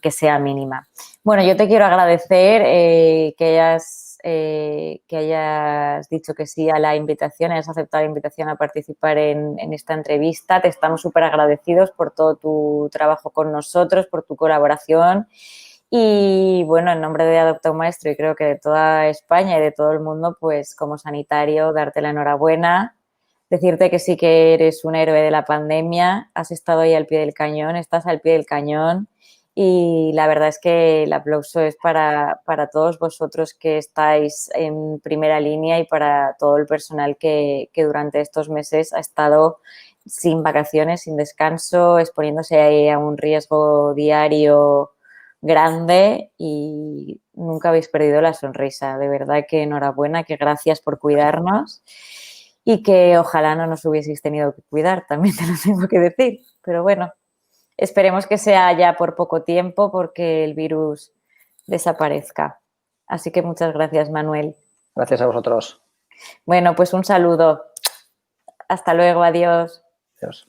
que sea mínima. Bueno, yo te quiero agradecer que hayas dicho que sí a la invitación, hayas aceptado la invitación a participar en esta entrevista. Te estamos súper agradecidos por todo tu trabajo con nosotros, por tu colaboración. Y bueno, en nombre de Adopta un Maestro y creo que de toda España y de todo el mundo, pues como sanitario, darte la enhorabuena, decirte que sí que eres un héroe de la pandemia, has estado ahí al pie del cañón, estás al pie del cañón y la verdad es que el aplauso es para todos vosotros que estáis en primera línea y para todo el personal que durante estos meses ha estado sin vacaciones, sin descanso, exponiéndose a un riesgo diario grande y nunca habéis perdido la sonrisa. De verdad que enhorabuena, que gracias por cuidarnos y que ojalá no nos hubieseis tenido que cuidar, también te lo tengo que decir. Pero bueno, esperemos que sea ya por poco tiempo porque el virus desaparezca. Así que muchas gracias, Manuel. Gracias a vosotros. Bueno, pues un saludo. Hasta luego, adiós. Adiós.